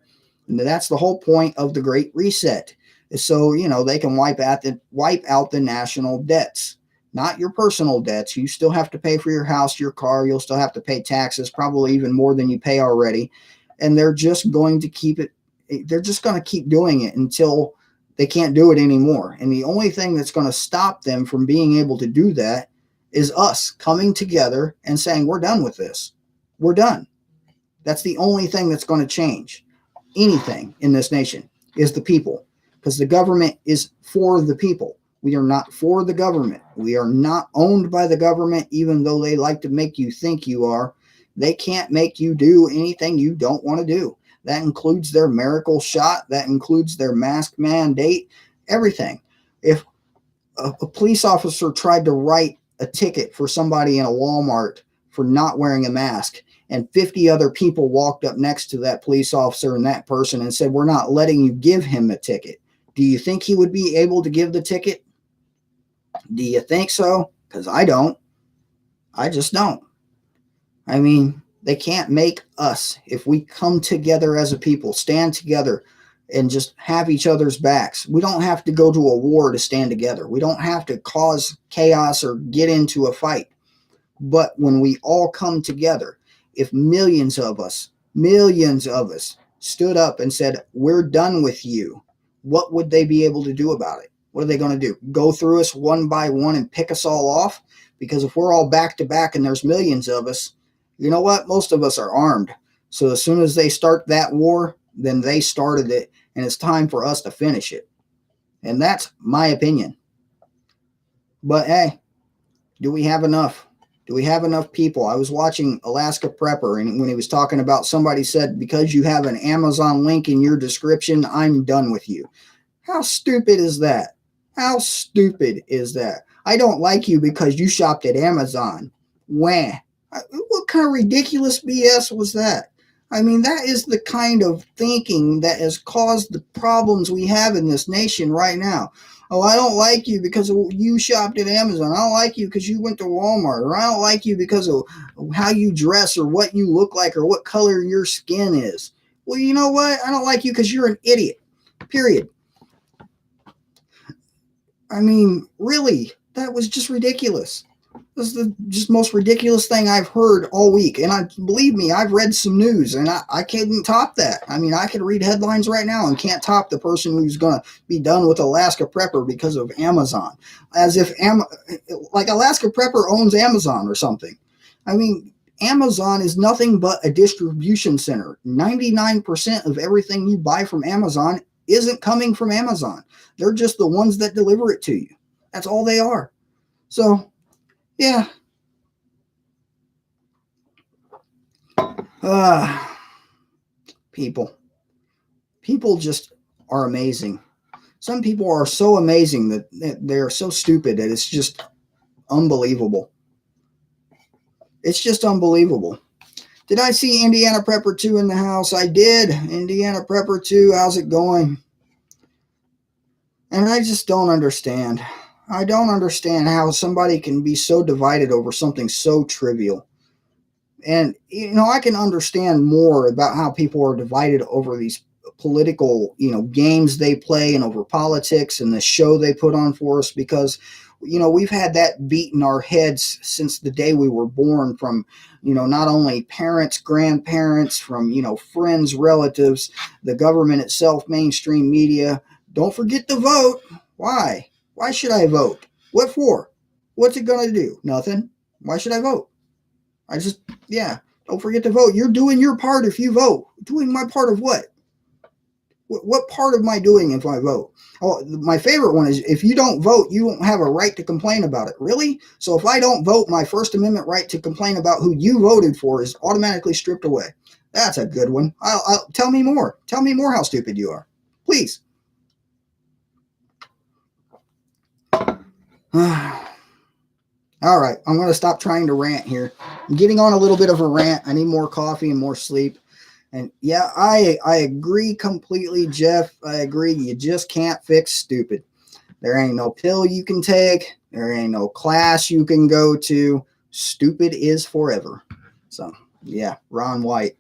And that's the whole point of the Great Reset. So, they can wipe out the national debts. Not your personal debts. You still have to pay for your house, your car. You'll still have to pay taxes, probably even more than you pay already. And they're just going to keep doing it until they can't do it anymore. And the only thing that's going to stop them from being able to do that is us coming together and saying, we're done with this. We're done. That's the only thing that's going to change anything in this nation is the people, because the government is for the people. We are not for the government. We are not owned by the government, even though they like to make you think you are. They can't make you do anything you don't want to do. That includes their miracle shot. That includes their mask mandate, everything. If a police officer tried to write a ticket for somebody in a Walmart for not wearing a mask, and 50 other people walked up next to that police officer and that person and said, we're not letting you give him a ticket, do you think he would be able to give the ticket? Do you think so? Because I don't. I just don't. I mean, they can't make us, if we come together as a people, stand together and just have each other's backs. We don't have to go to a war to stand together. We don't have to cause chaos or get into a fight. But when we all come together, if millions of us stood up and said, we're done with you, what would they be able to do about it? What are they going to do? Go through us one by one and pick us all off? Because if we're all back to back and there's millions of us, you know what? Most of us are armed. So as soon as they start that war, then they started it, and it's time for us to finish it. And that's my opinion. But hey, do we have enough? Do we have enough people? I was watching Alaska Prepper, and when he was talking about, somebody said, because you have an Amazon link in your description, I'm done with you. How stupid is that? How stupid is that? I don't like you because you shopped at Amazon. Wah. What kind of ridiculous BS was that? I mean, that is the kind of thinking that has caused the problems we have in this nation right now. Oh, I don't like you because you shopped at Amazon. I don't like you because you went to Walmart. Or I don't like you because of how you dress or what you look like or what color your skin is. Well, you know what? I don't like you because you're an idiot. Period. I mean, really, that was just ridiculous. This is the just most ridiculous thing I've heard all week. And believe me, I've read some news, and I can't top that. I mean, I could read headlines right now and can't top the person who's going to be done with Alaska Prepper because of Amazon. As if, like Alaska Prepper owns Amazon or something. I mean, Amazon is nothing but a distribution center. 99% of everything you buy from Amazon isn't coming from Amazon. They're just the ones that deliver it to you. That's all they are. So, yeah. People just are amazing. Some people are so amazing that they're so stupid that it's just unbelievable. It's just unbelievable. Did I see Indiana Prepper 2 in the house? I did. Indiana Prepper 2, how's it going? And I just don't understand. I don't understand how somebody can be so divided over something so trivial. And, you know, I can understand more about how people are divided over these political, games they play and over politics and the show they put on for us because, we've had that beat in our heads since the day we were born from, not only parents, grandparents, from, friends, relatives, the government itself, mainstream media. Don't forget to vote. Why? Why should I vote? What for? What's it going to do? Nothing. Why should I vote? Don't forget to vote. You're doing your part if you vote. Doing my part of what? What part of my doing if I vote? Oh, my favorite one is if you don't vote, you won't have a right to complain about it. Really? So if I don't vote, my First Amendment right to complain about who you voted for is automatically stripped away. That's a good one. Tell me more. Tell me more how stupid you are. Please. All right, I'm going to stop trying to rant here. I'm getting on a little bit of a rant. I need more coffee and more sleep. And yeah, I agree completely, Jeff. I agree. You just can't fix stupid. There ain't no pill you can take. There ain't no class you can go to. Stupid is forever. So, yeah, Ron White.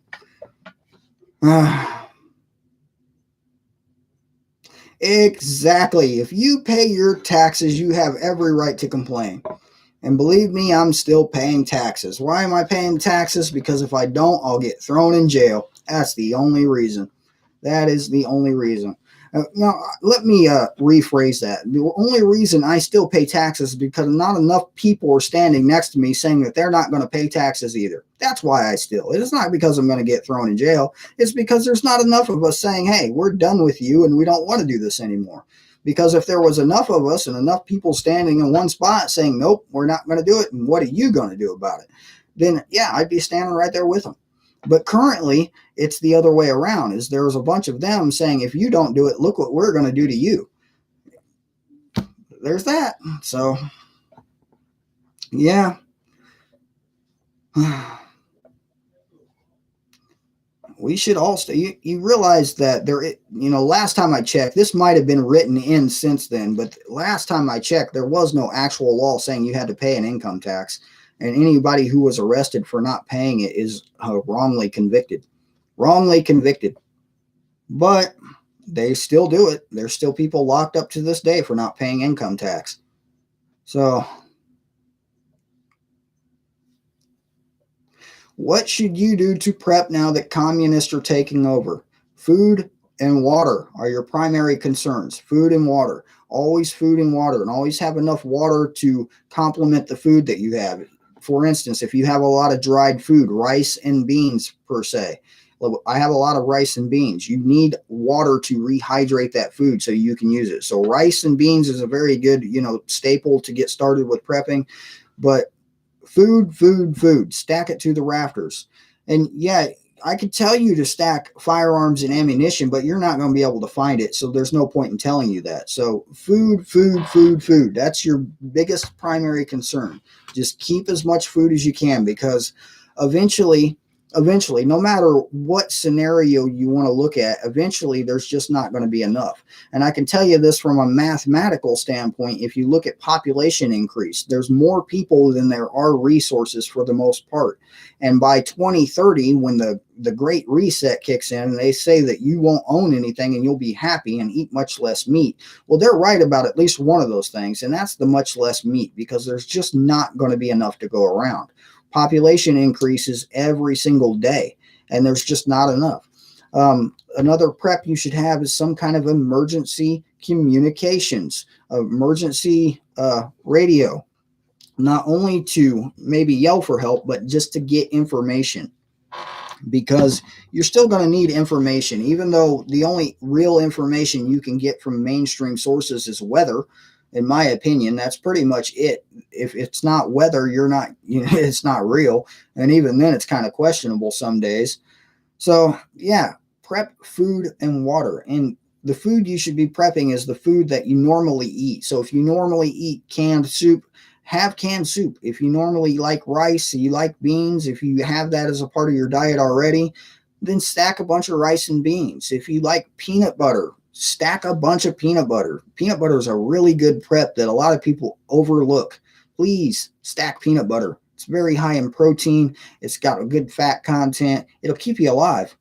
Exactly. If you pay your taxes, you have every right to complain. And believe me, I'm still paying taxes. Why am I paying taxes? Because if I don't, I'll get thrown in jail. That's the only reason. That is the only reason. Now, let me rephrase that. The only reason I still pay taxes is because not enough people are standing next to me saying that they're not going to pay taxes either. That's why I still. It is not because I'm going to get thrown in jail. It's because there's not enough of us saying, hey, we're done with you and we don't want to do this anymore. Because if there was enough of us and enough people standing in one spot saying, nope, we're not going to do it, and what are you going to do about it? Then, yeah, I'd be standing right there with them. But currently, it's the other way around. Is there's a bunch of them saying, if you don't do it, look what we're going to do to you. There's that. So, yeah. We should all stay. You realize that last time I checked, this might have been written in since then, but last time I checked, there was no actual law saying you had to pay an income tax. And anybody who was arrested for not paying it is wrongly convicted. Wrongly convicted. But, they still do it. There's still people locked up to this day for not paying income tax. So what should you do to prep now that communists are taking over? Food and water are your primary concerns. Food and water. Always food and water, and always have enough water to complement the food that you have. For instance, if you have a lot of dried food, rice and beans per se. I have a lot of rice and beans. You need water to rehydrate that food so you can use it. So rice and beans is a very good, staple to get started with prepping. But food, stack it to the rafters. And yeah, I could tell you to stack firearms and ammunition, but you're not going to be able to find it. So there's no point in telling you that. So food. That's your biggest primary concern. Just keep as much food as you can, because eventually, no matter what scenario you want to look at, eventually there's just not going to be enough. And I can tell you this from a mathematical standpoint. If you look at population increase, there's more people than there are resources for the most part. And by 2030, when the great reset kicks in, and they say that you won't own anything and you'll be happy and eat much less meat. Well, they're right about at least one of those things, and that's the much less meat, because there's just not going to be enough to go around. Population increases every single day, and there's just not enough. Another prep you should have is some kind of emergency communications, emergency radio, not only to maybe yell for help, but just to get information, because you're still going to need information. Even though the only real information you can get from mainstream sources is weather, in my opinion, that's pretty much it. If it's not weather, it's not real. And even then, it's kind of questionable some days. So yeah, prep food and water. And the food you should be prepping is the food that you normally eat. So if you normally eat canned soup, have canned soup. If you normally like rice, you like beans, if you have that as a part of your diet already, then stack a bunch of rice and beans. If you like peanut butter, stack a bunch of peanut butter. Peanut butter is a really good prep that a lot of people overlook. Please stack peanut butter. It's very high in protein. It's got a good fat content. It'll keep you alive.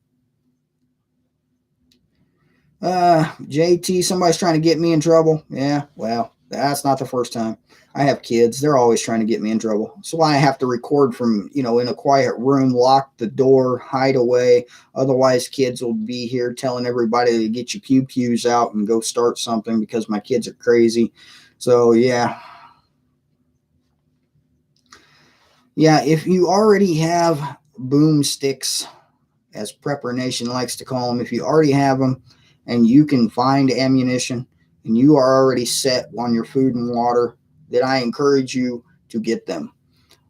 JT, somebody's trying to get me in trouble. Yeah, well, that's not the first time. I have kids. They're always trying to get me in trouble. That's why I have to record from, in a quiet room, lock the door, hide away. Otherwise, kids will be here telling everybody to get your pew-pews out and go start something, because my kids are crazy. So, yeah. Yeah, if you already have boomsticks, as Prepper Nation likes to call them, if you already have them and you can find ammunition and you are already set on your food and water, then I encourage you to get them.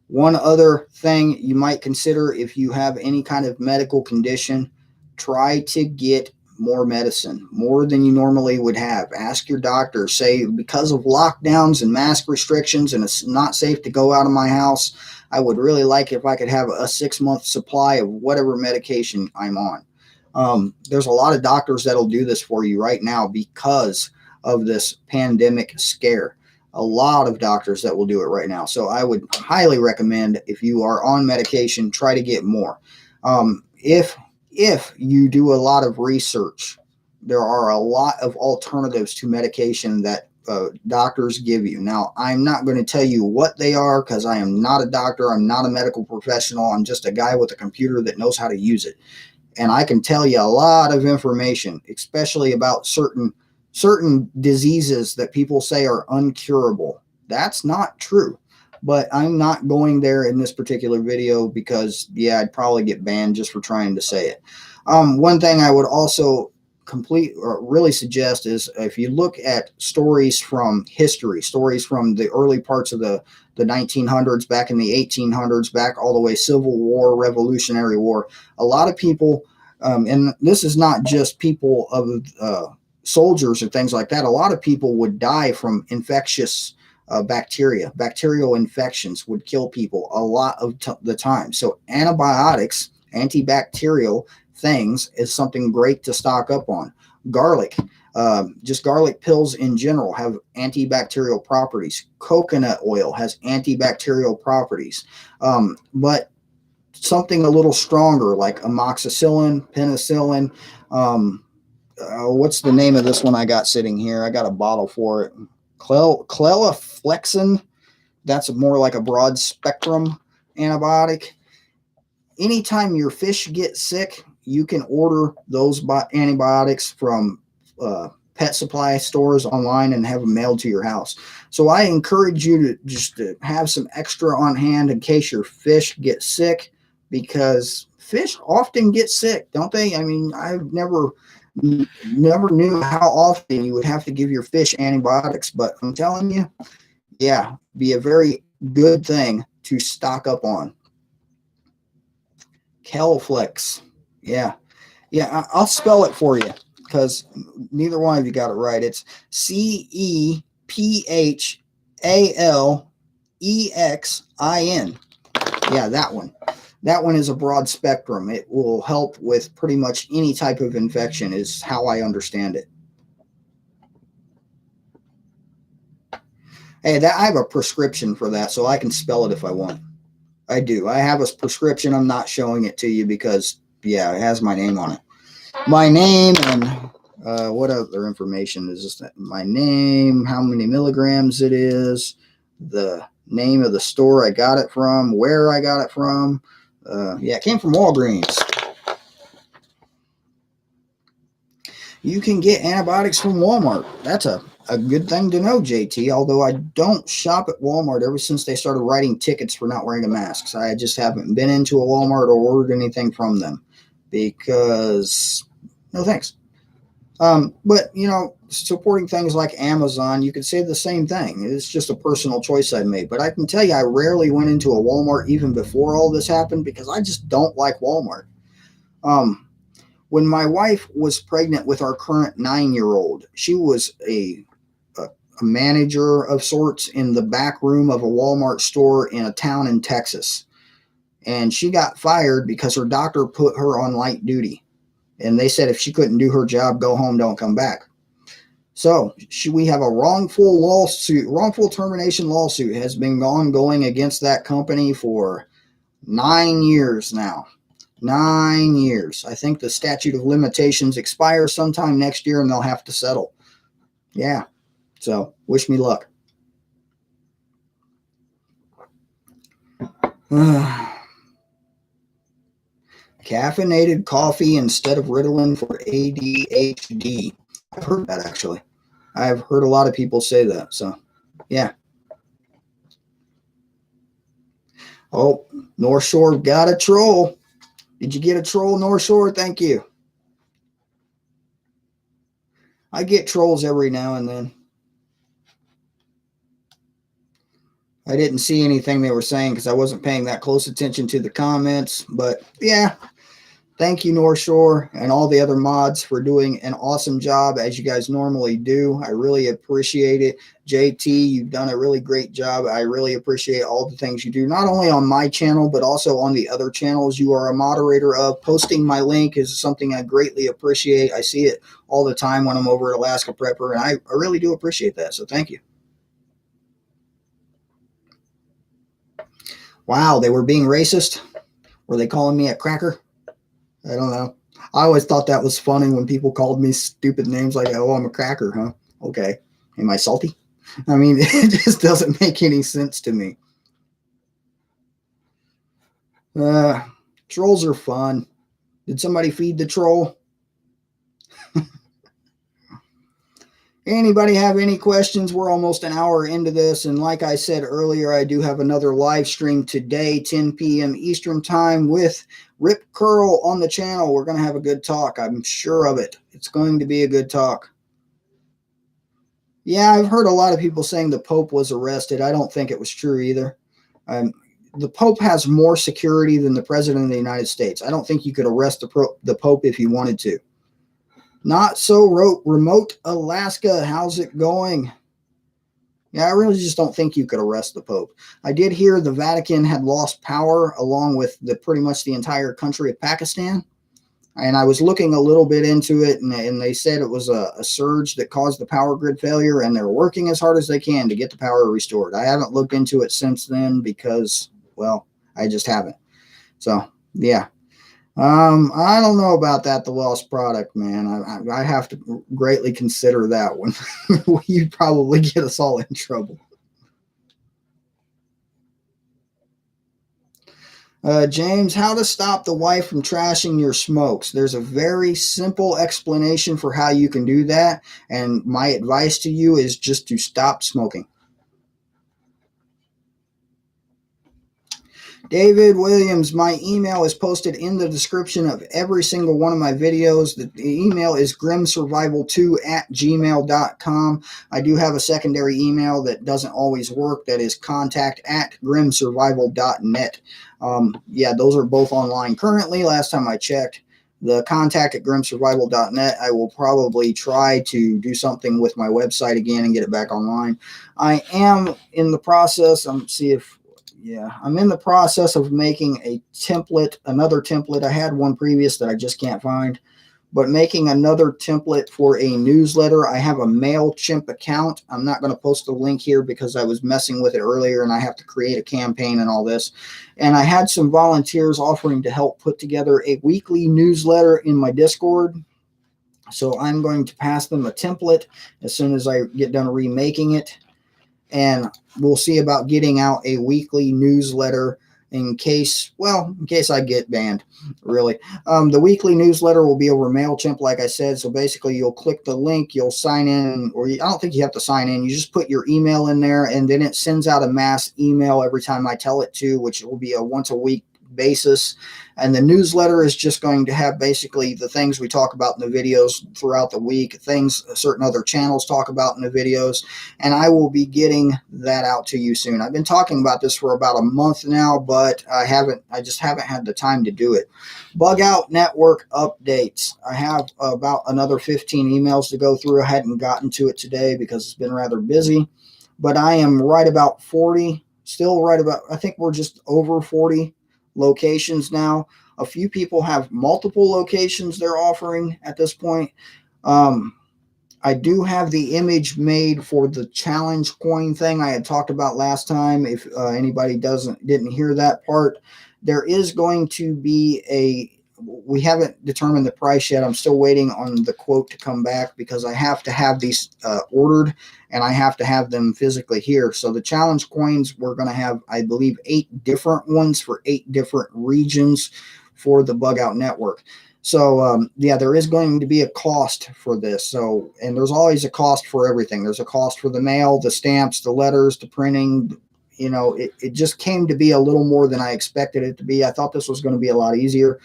One other thing you might consider, if you have any kind of medical condition, try to get more medicine, more than you normally would have. Ask your doctor, say, because of lockdowns and mask restrictions and it's not safe to go out of my house, I would really like if I could have a 6-month supply of whatever medication I'm on. There's a lot of doctors that'll do this for you right now because of this pandemic scare. A lot of doctors that will do it right now. So I would highly recommend, if you are on medication, try to get more. If you do a lot of research, there are a lot of alternatives to medication that doctors give you. Now, I'm not going to tell you what they are, because I am not a doctor. I'm not a medical professional. I'm just a guy with a computer that knows how to use it. And I can tell you a lot of information, especially about certain diseases that people say are uncurable. That's not true. But I'm not going there in this particular video because, yeah, I'd probably get banned just for trying to say it. One thing I would also really suggest is, if you look at stories from history, stories from the early parts of the 1900s, back in the 1800s, back all the way Civil War, Revolutionary War, a lot of people, and this is not just people of soldiers and things like that, a lot of people would die from infectious bacteria. Bacterial infections would kill people a lot of the time. So antibiotics, antibacterial things, is something great to stock up on. Garlic, just garlic pills in general, have antibacterial properties. Coconut oil has antibacterial properties. But something a little stronger like amoxicillin, penicillin, what's the name of this one I got sitting here? I got a bottle for it. Clelaflexin. That's more like a broad spectrum antibiotic. Anytime your fish get sick, you can order those antibiotics from pet supply stores online and have them mailed to your house. So I encourage you to just have some extra on hand in case your fish get sick, because fish often get sick, don't they? I mean, I've never knew how often you would have to give your fish antibiotics, but I'm telling you, yeah, be a very good thing to stock up on. Kelflex. Yeah. I'll spell it for you because neither one of you got it right. It's CEPHALEXIN. Yeah, that one. That one is a broad spectrum. It will help with pretty much any type of infection, is how I understand it. Hey, I have a prescription for that, so I can spell it if I want. I do. I have a prescription. I'm not showing it to you because, yeah, it has my name on it. My name and what other information is this? My name, how many milligrams it is, the name of the store I got it from, where I got it from. Yeah, it came from Walgreens. You can get antibiotics from Walmart. That's a good thing to know, JT, although I don't shop at Walmart ever since they started writing tickets for not wearing a mask. So I just haven't been into a Walmart or ordered anything from them because no thanks. But, you know, supporting things like Amazon, you could say the same thing. It's just a personal choice I made. But I can tell you, I rarely went into a Walmart even before all this happened because I just don't like Walmart. When my wife was pregnant with our current 9-year-old, she was a manager of sorts in the back room of a Walmart store in a town in Texas. And she got fired because her doctor put her on light duty. And they said if she couldn't do her job, go home, don't come back. So we have a wrongful termination lawsuit has been ongoing against that company for 9 years now. 9 years. I think the statute of limitations expires sometime next year and they'll have to settle. Yeah. So wish me luck. Caffeinated coffee instead of Ritalin for ADHD. I've heard that actually. I've heard a lot of people say that. So, yeah. Oh, North Shore got a troll. Did you get a troll, North Shore? Thank you. I get trolls every now and then. I didn't see anything they were saying because I wasn't paying that close attention to the comments. But, yeah. Thank you, North Shore, and all the other mods for doing an awesome job as you guys normally do. I really appreciate it. JT, you've done a really great job. I really appreciate all the things you do, not only on my channel, but also on the other channels you are a moderator of. Posting my link is something I greatly appreciate. I see it all the time when I'm over at Alaska Prepper, and I really do appreciate that, so thank you. Wow, they were being racist? Were they calling me a cracker? I don't know. I always thought that was funny when people called me stupid names like, oh, I'm a cracker, huh? Okay. Am I salty? I mean, it just doesn't make any sense to me. Trolls are fun. Did somebody feed the troll? Anybody have any questions? We're almost an hour into this. And like I said earlier, I do have another live stream today, 10 p.m. Eastern time with Rip Curl on the channel. We're going to have a good talk. I'm sure of it. It's going to be a good talk. Yeah, I've heard a lot of people saying the Pope was arrested. I don't think it was true either. The Pope has more security than the President of the United States. I don't think you could arrest the Pope if you wanted to. Not so remote Alaska. How's it going? Yeah, I really just don't think you could arrest the Pope. I did hear the Vatican had lost power along with pretty much the entire country of Pakistan. And I was looking a little bit into it, and they said it was a surge that caused the power grid failure, and they're working as hard as they can to get the power restored. I haven't looked into it since then because, well, I just haven't. So, yeah. I don't know about that, the lost product, man. I have to greatly consider that one. You'd probably get us all in trouble. James, how to stop the wife from trashing your smokes. There's a very simple explanation for how you can do that, and my advice to you is just to stop smoking. David Williams, my email is posted in the description of every single one of my videos. The email is grimsurvival2@gmail.com. I do have a secondary email that doesn't always work. That is contact@grimsurvival.net. Yeah, those are both online currently. Last time I checked, the contact@grimsurvival.net. I will probably try to do something with my website again and get it back online. I am in the process. I'm in the process of making a template, another template. I had one previous that I just can't find, but making another template for a newsletter. I have a MailChimp account. I'm not going to post the link here because I was messing with it earlier and I have to create a campaign and all this. And I had some volunteers offering to help put together a weekly newsletter in my Discord. So I'm going to pass them a template as soon as I get done remaking it. And we'll see about getting out a weekly newsletter in case I get banned, really. The weekly newsletter will be over MailChimp, like I said. So basically, you'll click the link, you'll sign in, I don't think you have to sign in. You just put your email in there, and then it sends out a mass email every time I tell it to, which will be a once a week basis. And the newsletter is just going to have basically the things we talk about in the videos throughout the week, things certain other channels talk about in the videos, and I will be getting that out to you soon. I've been talking about this for about a month now, but I just haven't had the time to do it. Bug out network updates. I have about another 15 emails to go through. I hadn't gotten to it today because it's been rather busy, but I am right about 40, I think we're just over 40 locations now. A few people have multiple locations they're offering at this point. I do have the image made for the challenge coin thing I had talked about last time. If anybody didn't hear that part, there is going to be we haven't determined the price yet. I'm still waiting on the quote to come back because I have to have these ordered and I have to have them physically here. So the challenge coins, we're going to have, I believe, 8 different ones for 8 different regions for the bug out network. So there is going to be a cost for this. So, and there's always a cost for everything. There's a cost for the mail, the stamps, the letters, the printing. It just came to be a little more than I expected it to be. I thought this was going to be a lot easier.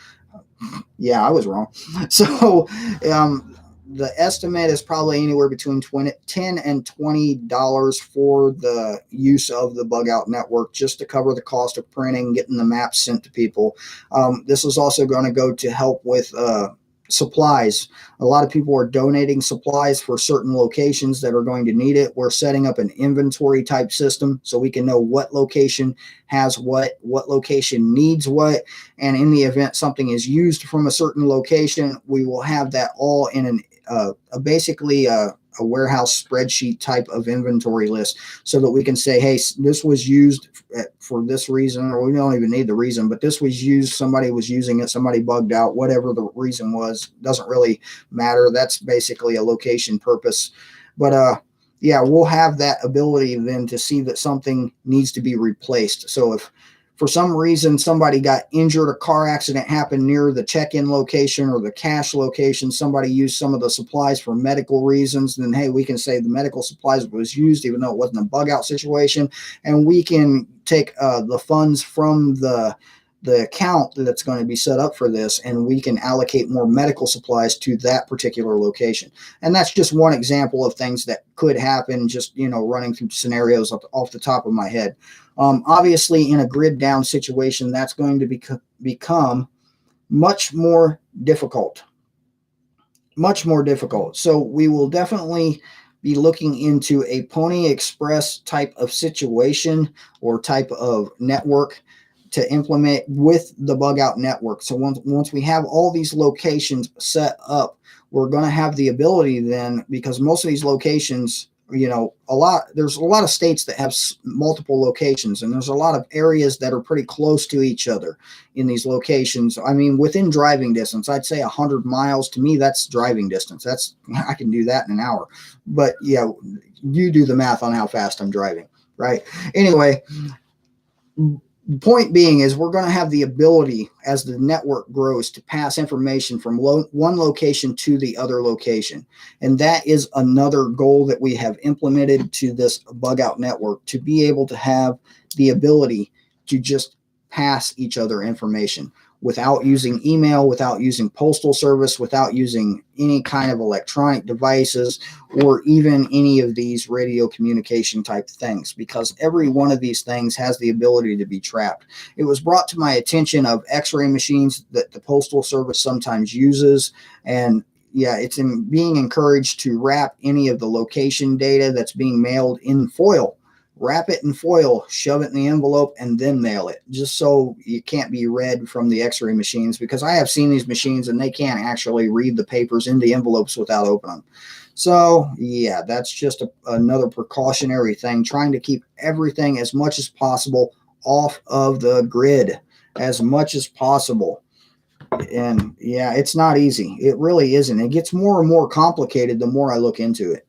Yeah, I was wrong. So the estimate is probably anywhere between $10 and $20 for the use of the bug out network, just to cover the cost of printing, getting the maps sent to people. This is also going to go to help with supplies. A lot of people are donating supplies for certain locations that are going to need it. We're setting up an inventory type system so we can know what location has what location needs what, and in the event something is used from a certain location, we will have that all in basically a warehouse spreadsheet type of inventory list, so that we can say, hey, this was used for this reason, or we don't even need the reason, but this was used, somebody was using it, somebody bugged out, whatever the reason was, doesn't really matter. That's basically a location purpose. But we'll have that ability then to see that something needs to be replaced. So if for some reason somebody got injured, a car accident happened near the check-in location or the cash location, somebody used some of the supplies for medical reasons, then hey, we can say the medical supplies was used even though it wasn't a bug out situation, and we can take the funds from the account that's going to be set up for this, and we can allocate more medical supplies to that particular location. And that's just one example of things that could happen, just running through scenarios off the top of my head. Obviously, in a grid down situation, that's going to become much more difficult. Much more difficult. So we will definitely be looking into a Pony Express type of situation or type of network to implement with the bug out network. So once we have all these locations set up, we're going to have the ability then, because most of these locations, there's a lot of states that have multiple locations, and there's a lot of areas that are pretty close to each other in these locations. I mean, within driving distance, I'd say 100 miles. To me, that's driving distance. I can do that in an hour. But yeah, you do the math on how fast I'm driving, right? Anyway, the point being is we're going to have the ability, as the network grows, to pass information from one location to the other location. And that is another goal that we have implemented to this bug out network, to be able to have the ability to just pass each other information without using email, without using postal service, without using any kind of electronic devices, or even any of these radio communication type things, because every one of these things has the ability to be trapped. It was brought to my attention of X-ray machines that the Postal Service sometimes uses, and yeah, it's being encouraged to wrap any of the location data that's being mailed in foil. Wrap it in foil, shove it in the envelope, and then mail it, just so it can't be read from the X-ray machines, because I have seen these machines and they can't actually read the papers in the envelopes without opening them. So yeah, that's just another precautionary thing, trying to keep everything as much as possible off of the grid as much as possible. And yeah, it's not easy. It really isn't. It gets more and more complicated the more I look into it.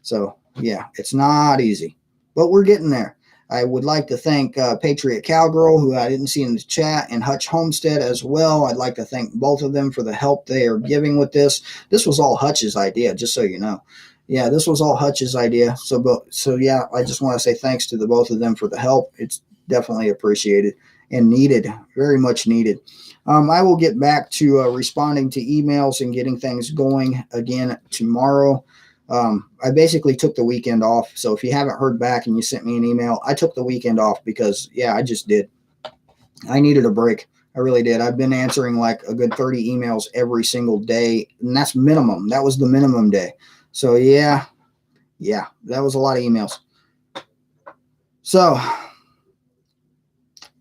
So yeah, it's not easy. But we're getting there. I would like to thank Patriot Cowgirl, who I didn't see in the chat, and Hutch Homestead as well. I'd like to thank both of them for the help they are giving with this. This was all Hutch's idea, just so you know. Yeah, this was all Hutch's idea. So yeah, I just want to say thanks to the both of them for the help. It's definitely appreciated and needed, very much needed. I will get back to responding to emails and getting things going again tomorrow. I basically took the weekend off. So if you haven't heard back and you sent me an email, I took the weekend off because, yeah, I just did. I needed a break. I really did. I've been answering like a good 30 emails every single day, and that's minimum. That was the minimum day. So yeah, that was a lot of emails. So,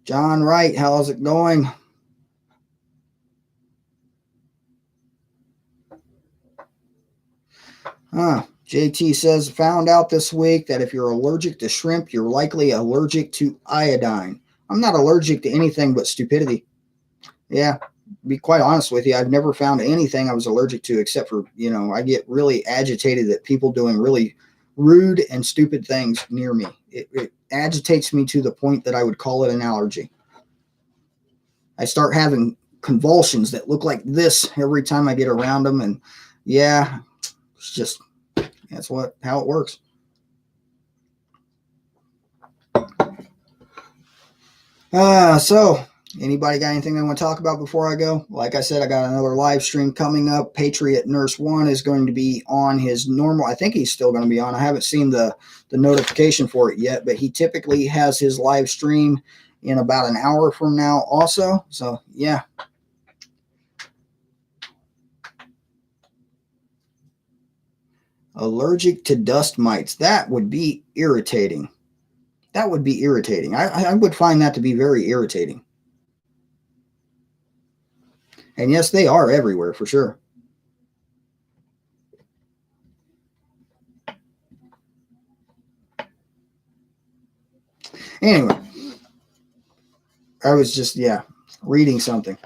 John Wright, how's it going? JT says, found out this week that if you're allergic to shrimp, you're likely allergic to iodine. I'm not allergic to anything but stupidity. Yeah, be quite honest with you, I've never found anything I was allergic to except for, I get really agitated at people doing really rude and stupid things near me. It agitates me to the point that I would call it an allergy. I start having convulsions that look like this every time I get around them, and yeah, it's just, that's how it works. So anybody got anything they want to talk about before I go? Like I said, I got another live stream coming up. Patriot Nurse 1 is going to be on his normal. I think he's still going to be on. I haven't seen the notification for it yet, but he typically has his live stream in about an hour from now also. So yeah. Allergic to dust mites. That would be irritating. That would be irritating. I would find that to be very irritating. And yes, they are everywhere for sure. Anyway, I was just, reading something.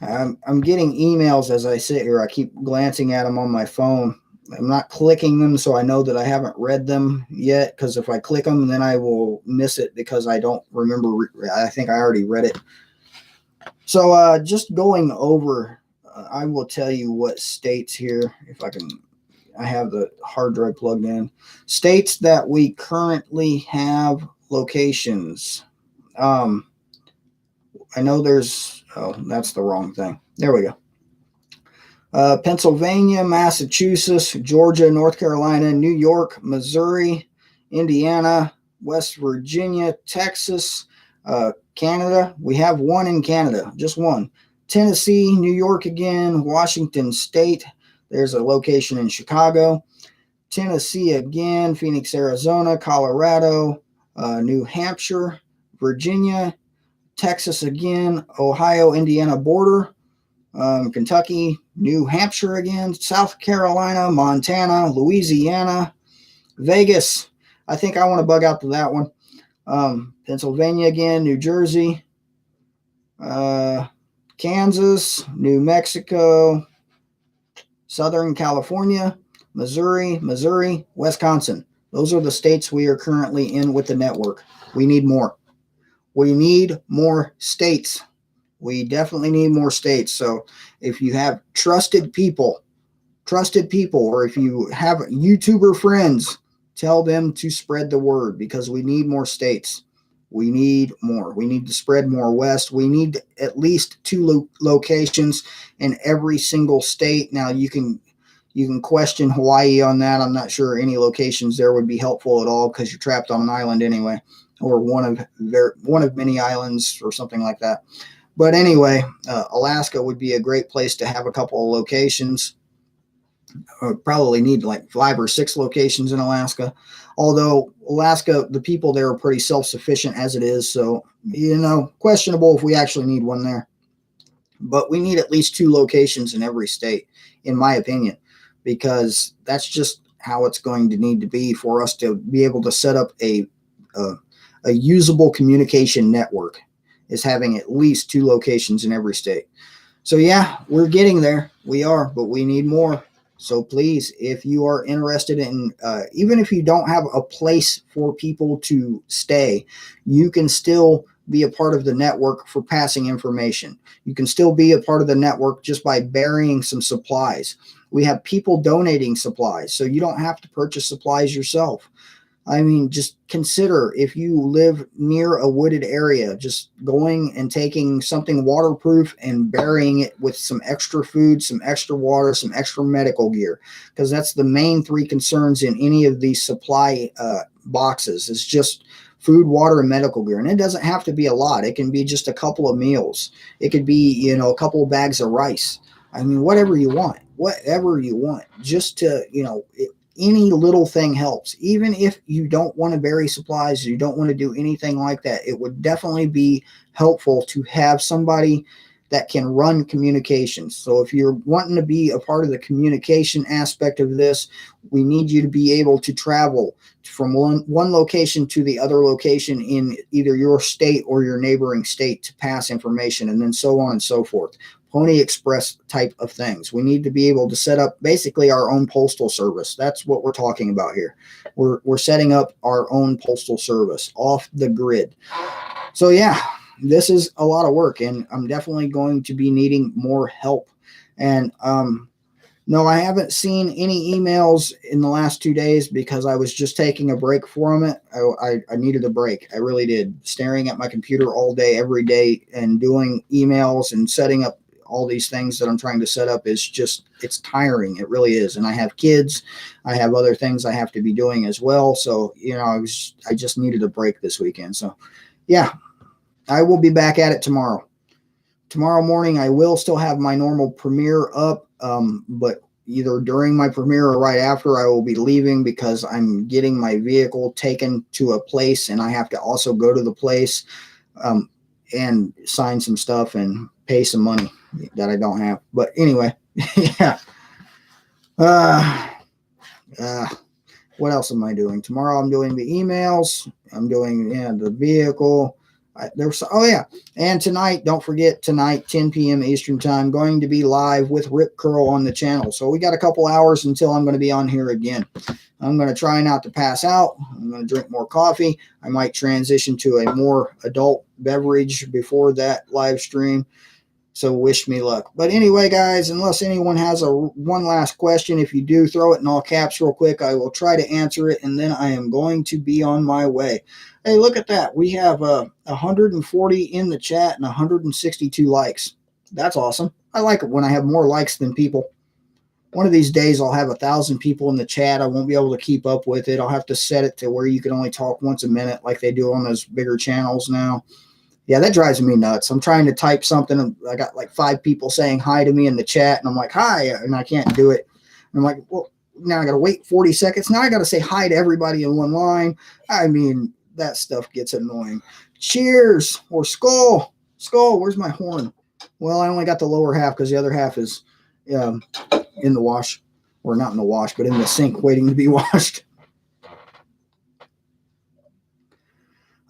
I'm getting emails as I sit here. I keep glancing at them on my phone. I'm not clicking them, so I know that I haven't read them yet, because if I click them, then I will miss it because I don't remember. I think I already read it. So just going over, I will tell you what states here, if I can. I have the hard drive plugged in. States that we currently have locations. I know there's, that's the wrong thing. There we go. Pennsylvania, Massachusetts, Georgia, North Carolina, New York, Missouri, Indiana, West Virginia, Texas, Canada. We have one in Canada, just one. Tennessee, New York again, Washington State. There's a location in Chicago. Tennessee again, Phoenix, Arizona, Colorado, New Hampshire, Virginia, Texas again, Ohio, Indiana border. Kentucky, New Hampshire again, South Carolina, Montana, Louisiana, Vegas. I think I want to bug out to that one. Pennsylvania again, New Jersey, Kansas, New Mexico, Southern California, Missouri, Wisconsin. Those are the states we are currently in with the network. We need more. We need more states. We definitely need more states. So if you have trusted people, or if you have YouTuber friends, tell them to spread the word because we need more states. We need more. We need to spread more west. We need at least 2 locations in every single state. Now you can question Hawaii on that. I'm not sure any locations there would be helpful at all because you're trapped on an island anyway, or one of many islands or something like that. But anyway, Alaska would be a great place to have a couple of locations. Probably need like 5 or 6 locations in Alaska. Although Alaska, the people there are pretty self-sufficient as it is. So, questionable if we actually need one there. But we need at least 2 locations in every state, in my opinion, because that's just how it's going to need to be for us to be able to set up a usable communication network, is having at least 2 locations in every state. So yeah, we're getting there. We are, but we need more. So please, if you are interested in, even if you don't have a place for people to stay, you can still be a part of the network for passing information. You can still be a part of the network just by burying some supplies. We have people donating supplies, so you don't have to purchase supplies yourself. I mean, just consider if you live near a wooded area, just going and taking something waterproof and burying it with some extra food, some extra water, some extra medical gear, because that's the main 3 concerns in any of these supply boxes. It's just food, water, and medical gear. And it doesn't have to be a lot. It can be just a couple of meals. It could be, a couple of bags of rice. I mean, whatever you want, just to, any little thing helps. Even if you don't want to bury supplies, you don't want to do anything like that, it would definitely be helpful to have somebody that can run communications. So if you're wanting to be a part of the communication aspect of this, we need you to be able to travel from one location to the other location in either your state or your neighboring state to pass information, and then so on and so forth. Pony Express type of things. We need to be able to set up basically our own postal service. That's what we're talking about here. We're setting up our own postal service off the grid. So yeah, this is a lot of work, and I'm definitely going to be needing more help. And no, I haven't seen any emails in the last 2 days because I was just taking a break from it. I needed a break. I really did. Staring at my computer all day, every day, and doing emails and setting up all these things that I'm trying to set up is just, it's tiring. It really is. And I have kids. I have other things I have to be doing as well. So, I just needed a break this weekend. So yeah, I will be back at it tomorrow. Tomorrow morning, I will still have my normal premiere up, but either during my premiere or right after, I will be leaving because I'm getting my vehicle taken to a place, and I have to also go to the place and sign some stuff and pay some money that I don't have. But anyway, yeah. What else am I doing? Tomorrow I'm doing the emails. I'm doing the vehicle. And tonight, don't forget, tonight, 10 p.m. Eastern time, going to be live with Rip Curl on the channel. So we got a couple hours until I'm going to be on here again. I'm going to try not to pass out. I'm going to drink more coffee. I might transition to a more adult beverage before that live stream. So wish me luck. But anyway, guys, unless anyone has one last question, if you do, throw it in all caps real quick. I will try to answer it, and then I am going to be on my way. Hey, look at that. We have 140 in the chat and 162 likes. That's awesome. I like it when I have more likes than people. One of these days, I'll have 1,000 people in the chat. I won't be able to keep up with it. I'll have to set it to where you can only talk once a minute like they do on those bigger channels now. Yeah, that drives me nuts. I'm trying to type something, and I got like 5 people saying hi to me in the chat, and I'm like, hi, and I can't do it. And I'm like, well, now I got to wait 40 seconds. Now I got to say hi to everybody in one line. I mean, that stuff gets annoying. Cheers or skull. Skull, where's my horn? Well, I only got the lower half because the other half is in the wash, or not in the wash, but in the sink waiting to be washed.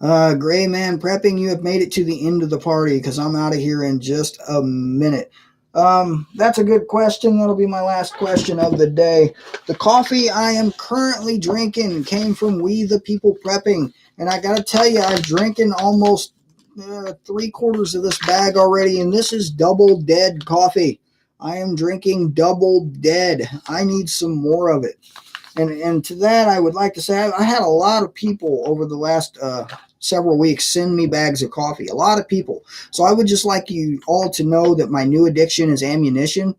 Gray Man Prepping, you have made it to the end of the party because I'm out of here in just a minute. That's a good question. That'll be my last question of the day. The coffee I am currently drinking came from We the People Prepping. And I got to tell you, I'm drinking almost 3/4 of this bag already. And this is Double Dead coffee. I am drinking Double Dead. I need some more of it. And to that, I would like to say I had a lot of people over the last several weeks send me bags of coffee. A lot of people. So I would just like you all to know that my new addiction is ammunition.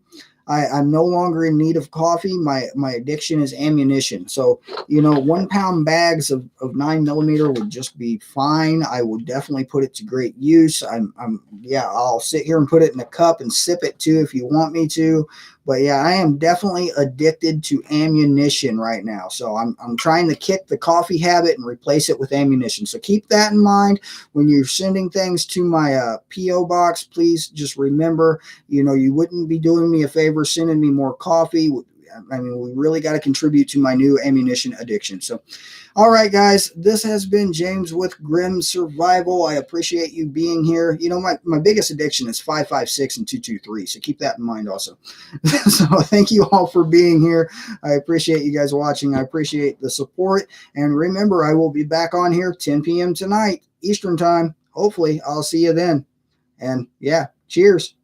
I'm no longer in need of coffee. My addiction is ammunition. So, 1 pound bags of 9mm would just be fine. I would definitely put it to great use. I'll sit here and put it in a cup and sip it too if you want me to. But yeah, I am definitely addicted to ammunition right now. So I'm trying to kick the coffee habit and replace it with ammunition. So keep that in mind when you're sending things to my P.O. box. Please just remember, you wouldn't be doing me a favor sending me more coffee. I mean, we really got to contribute to my new ammunition addiction. So, all right, guys, this has been James with Grim Survival. I appreciate you being here. My biggest addiction is 556 and 223. So keep that in mind also. So thank you all for being here. I appreciate you guys watching. I appreciate the support. And remember, I will be back on here 10 p.m. tonight, Eastern time. Hopefully, I'll see you then. And yeah, cheers.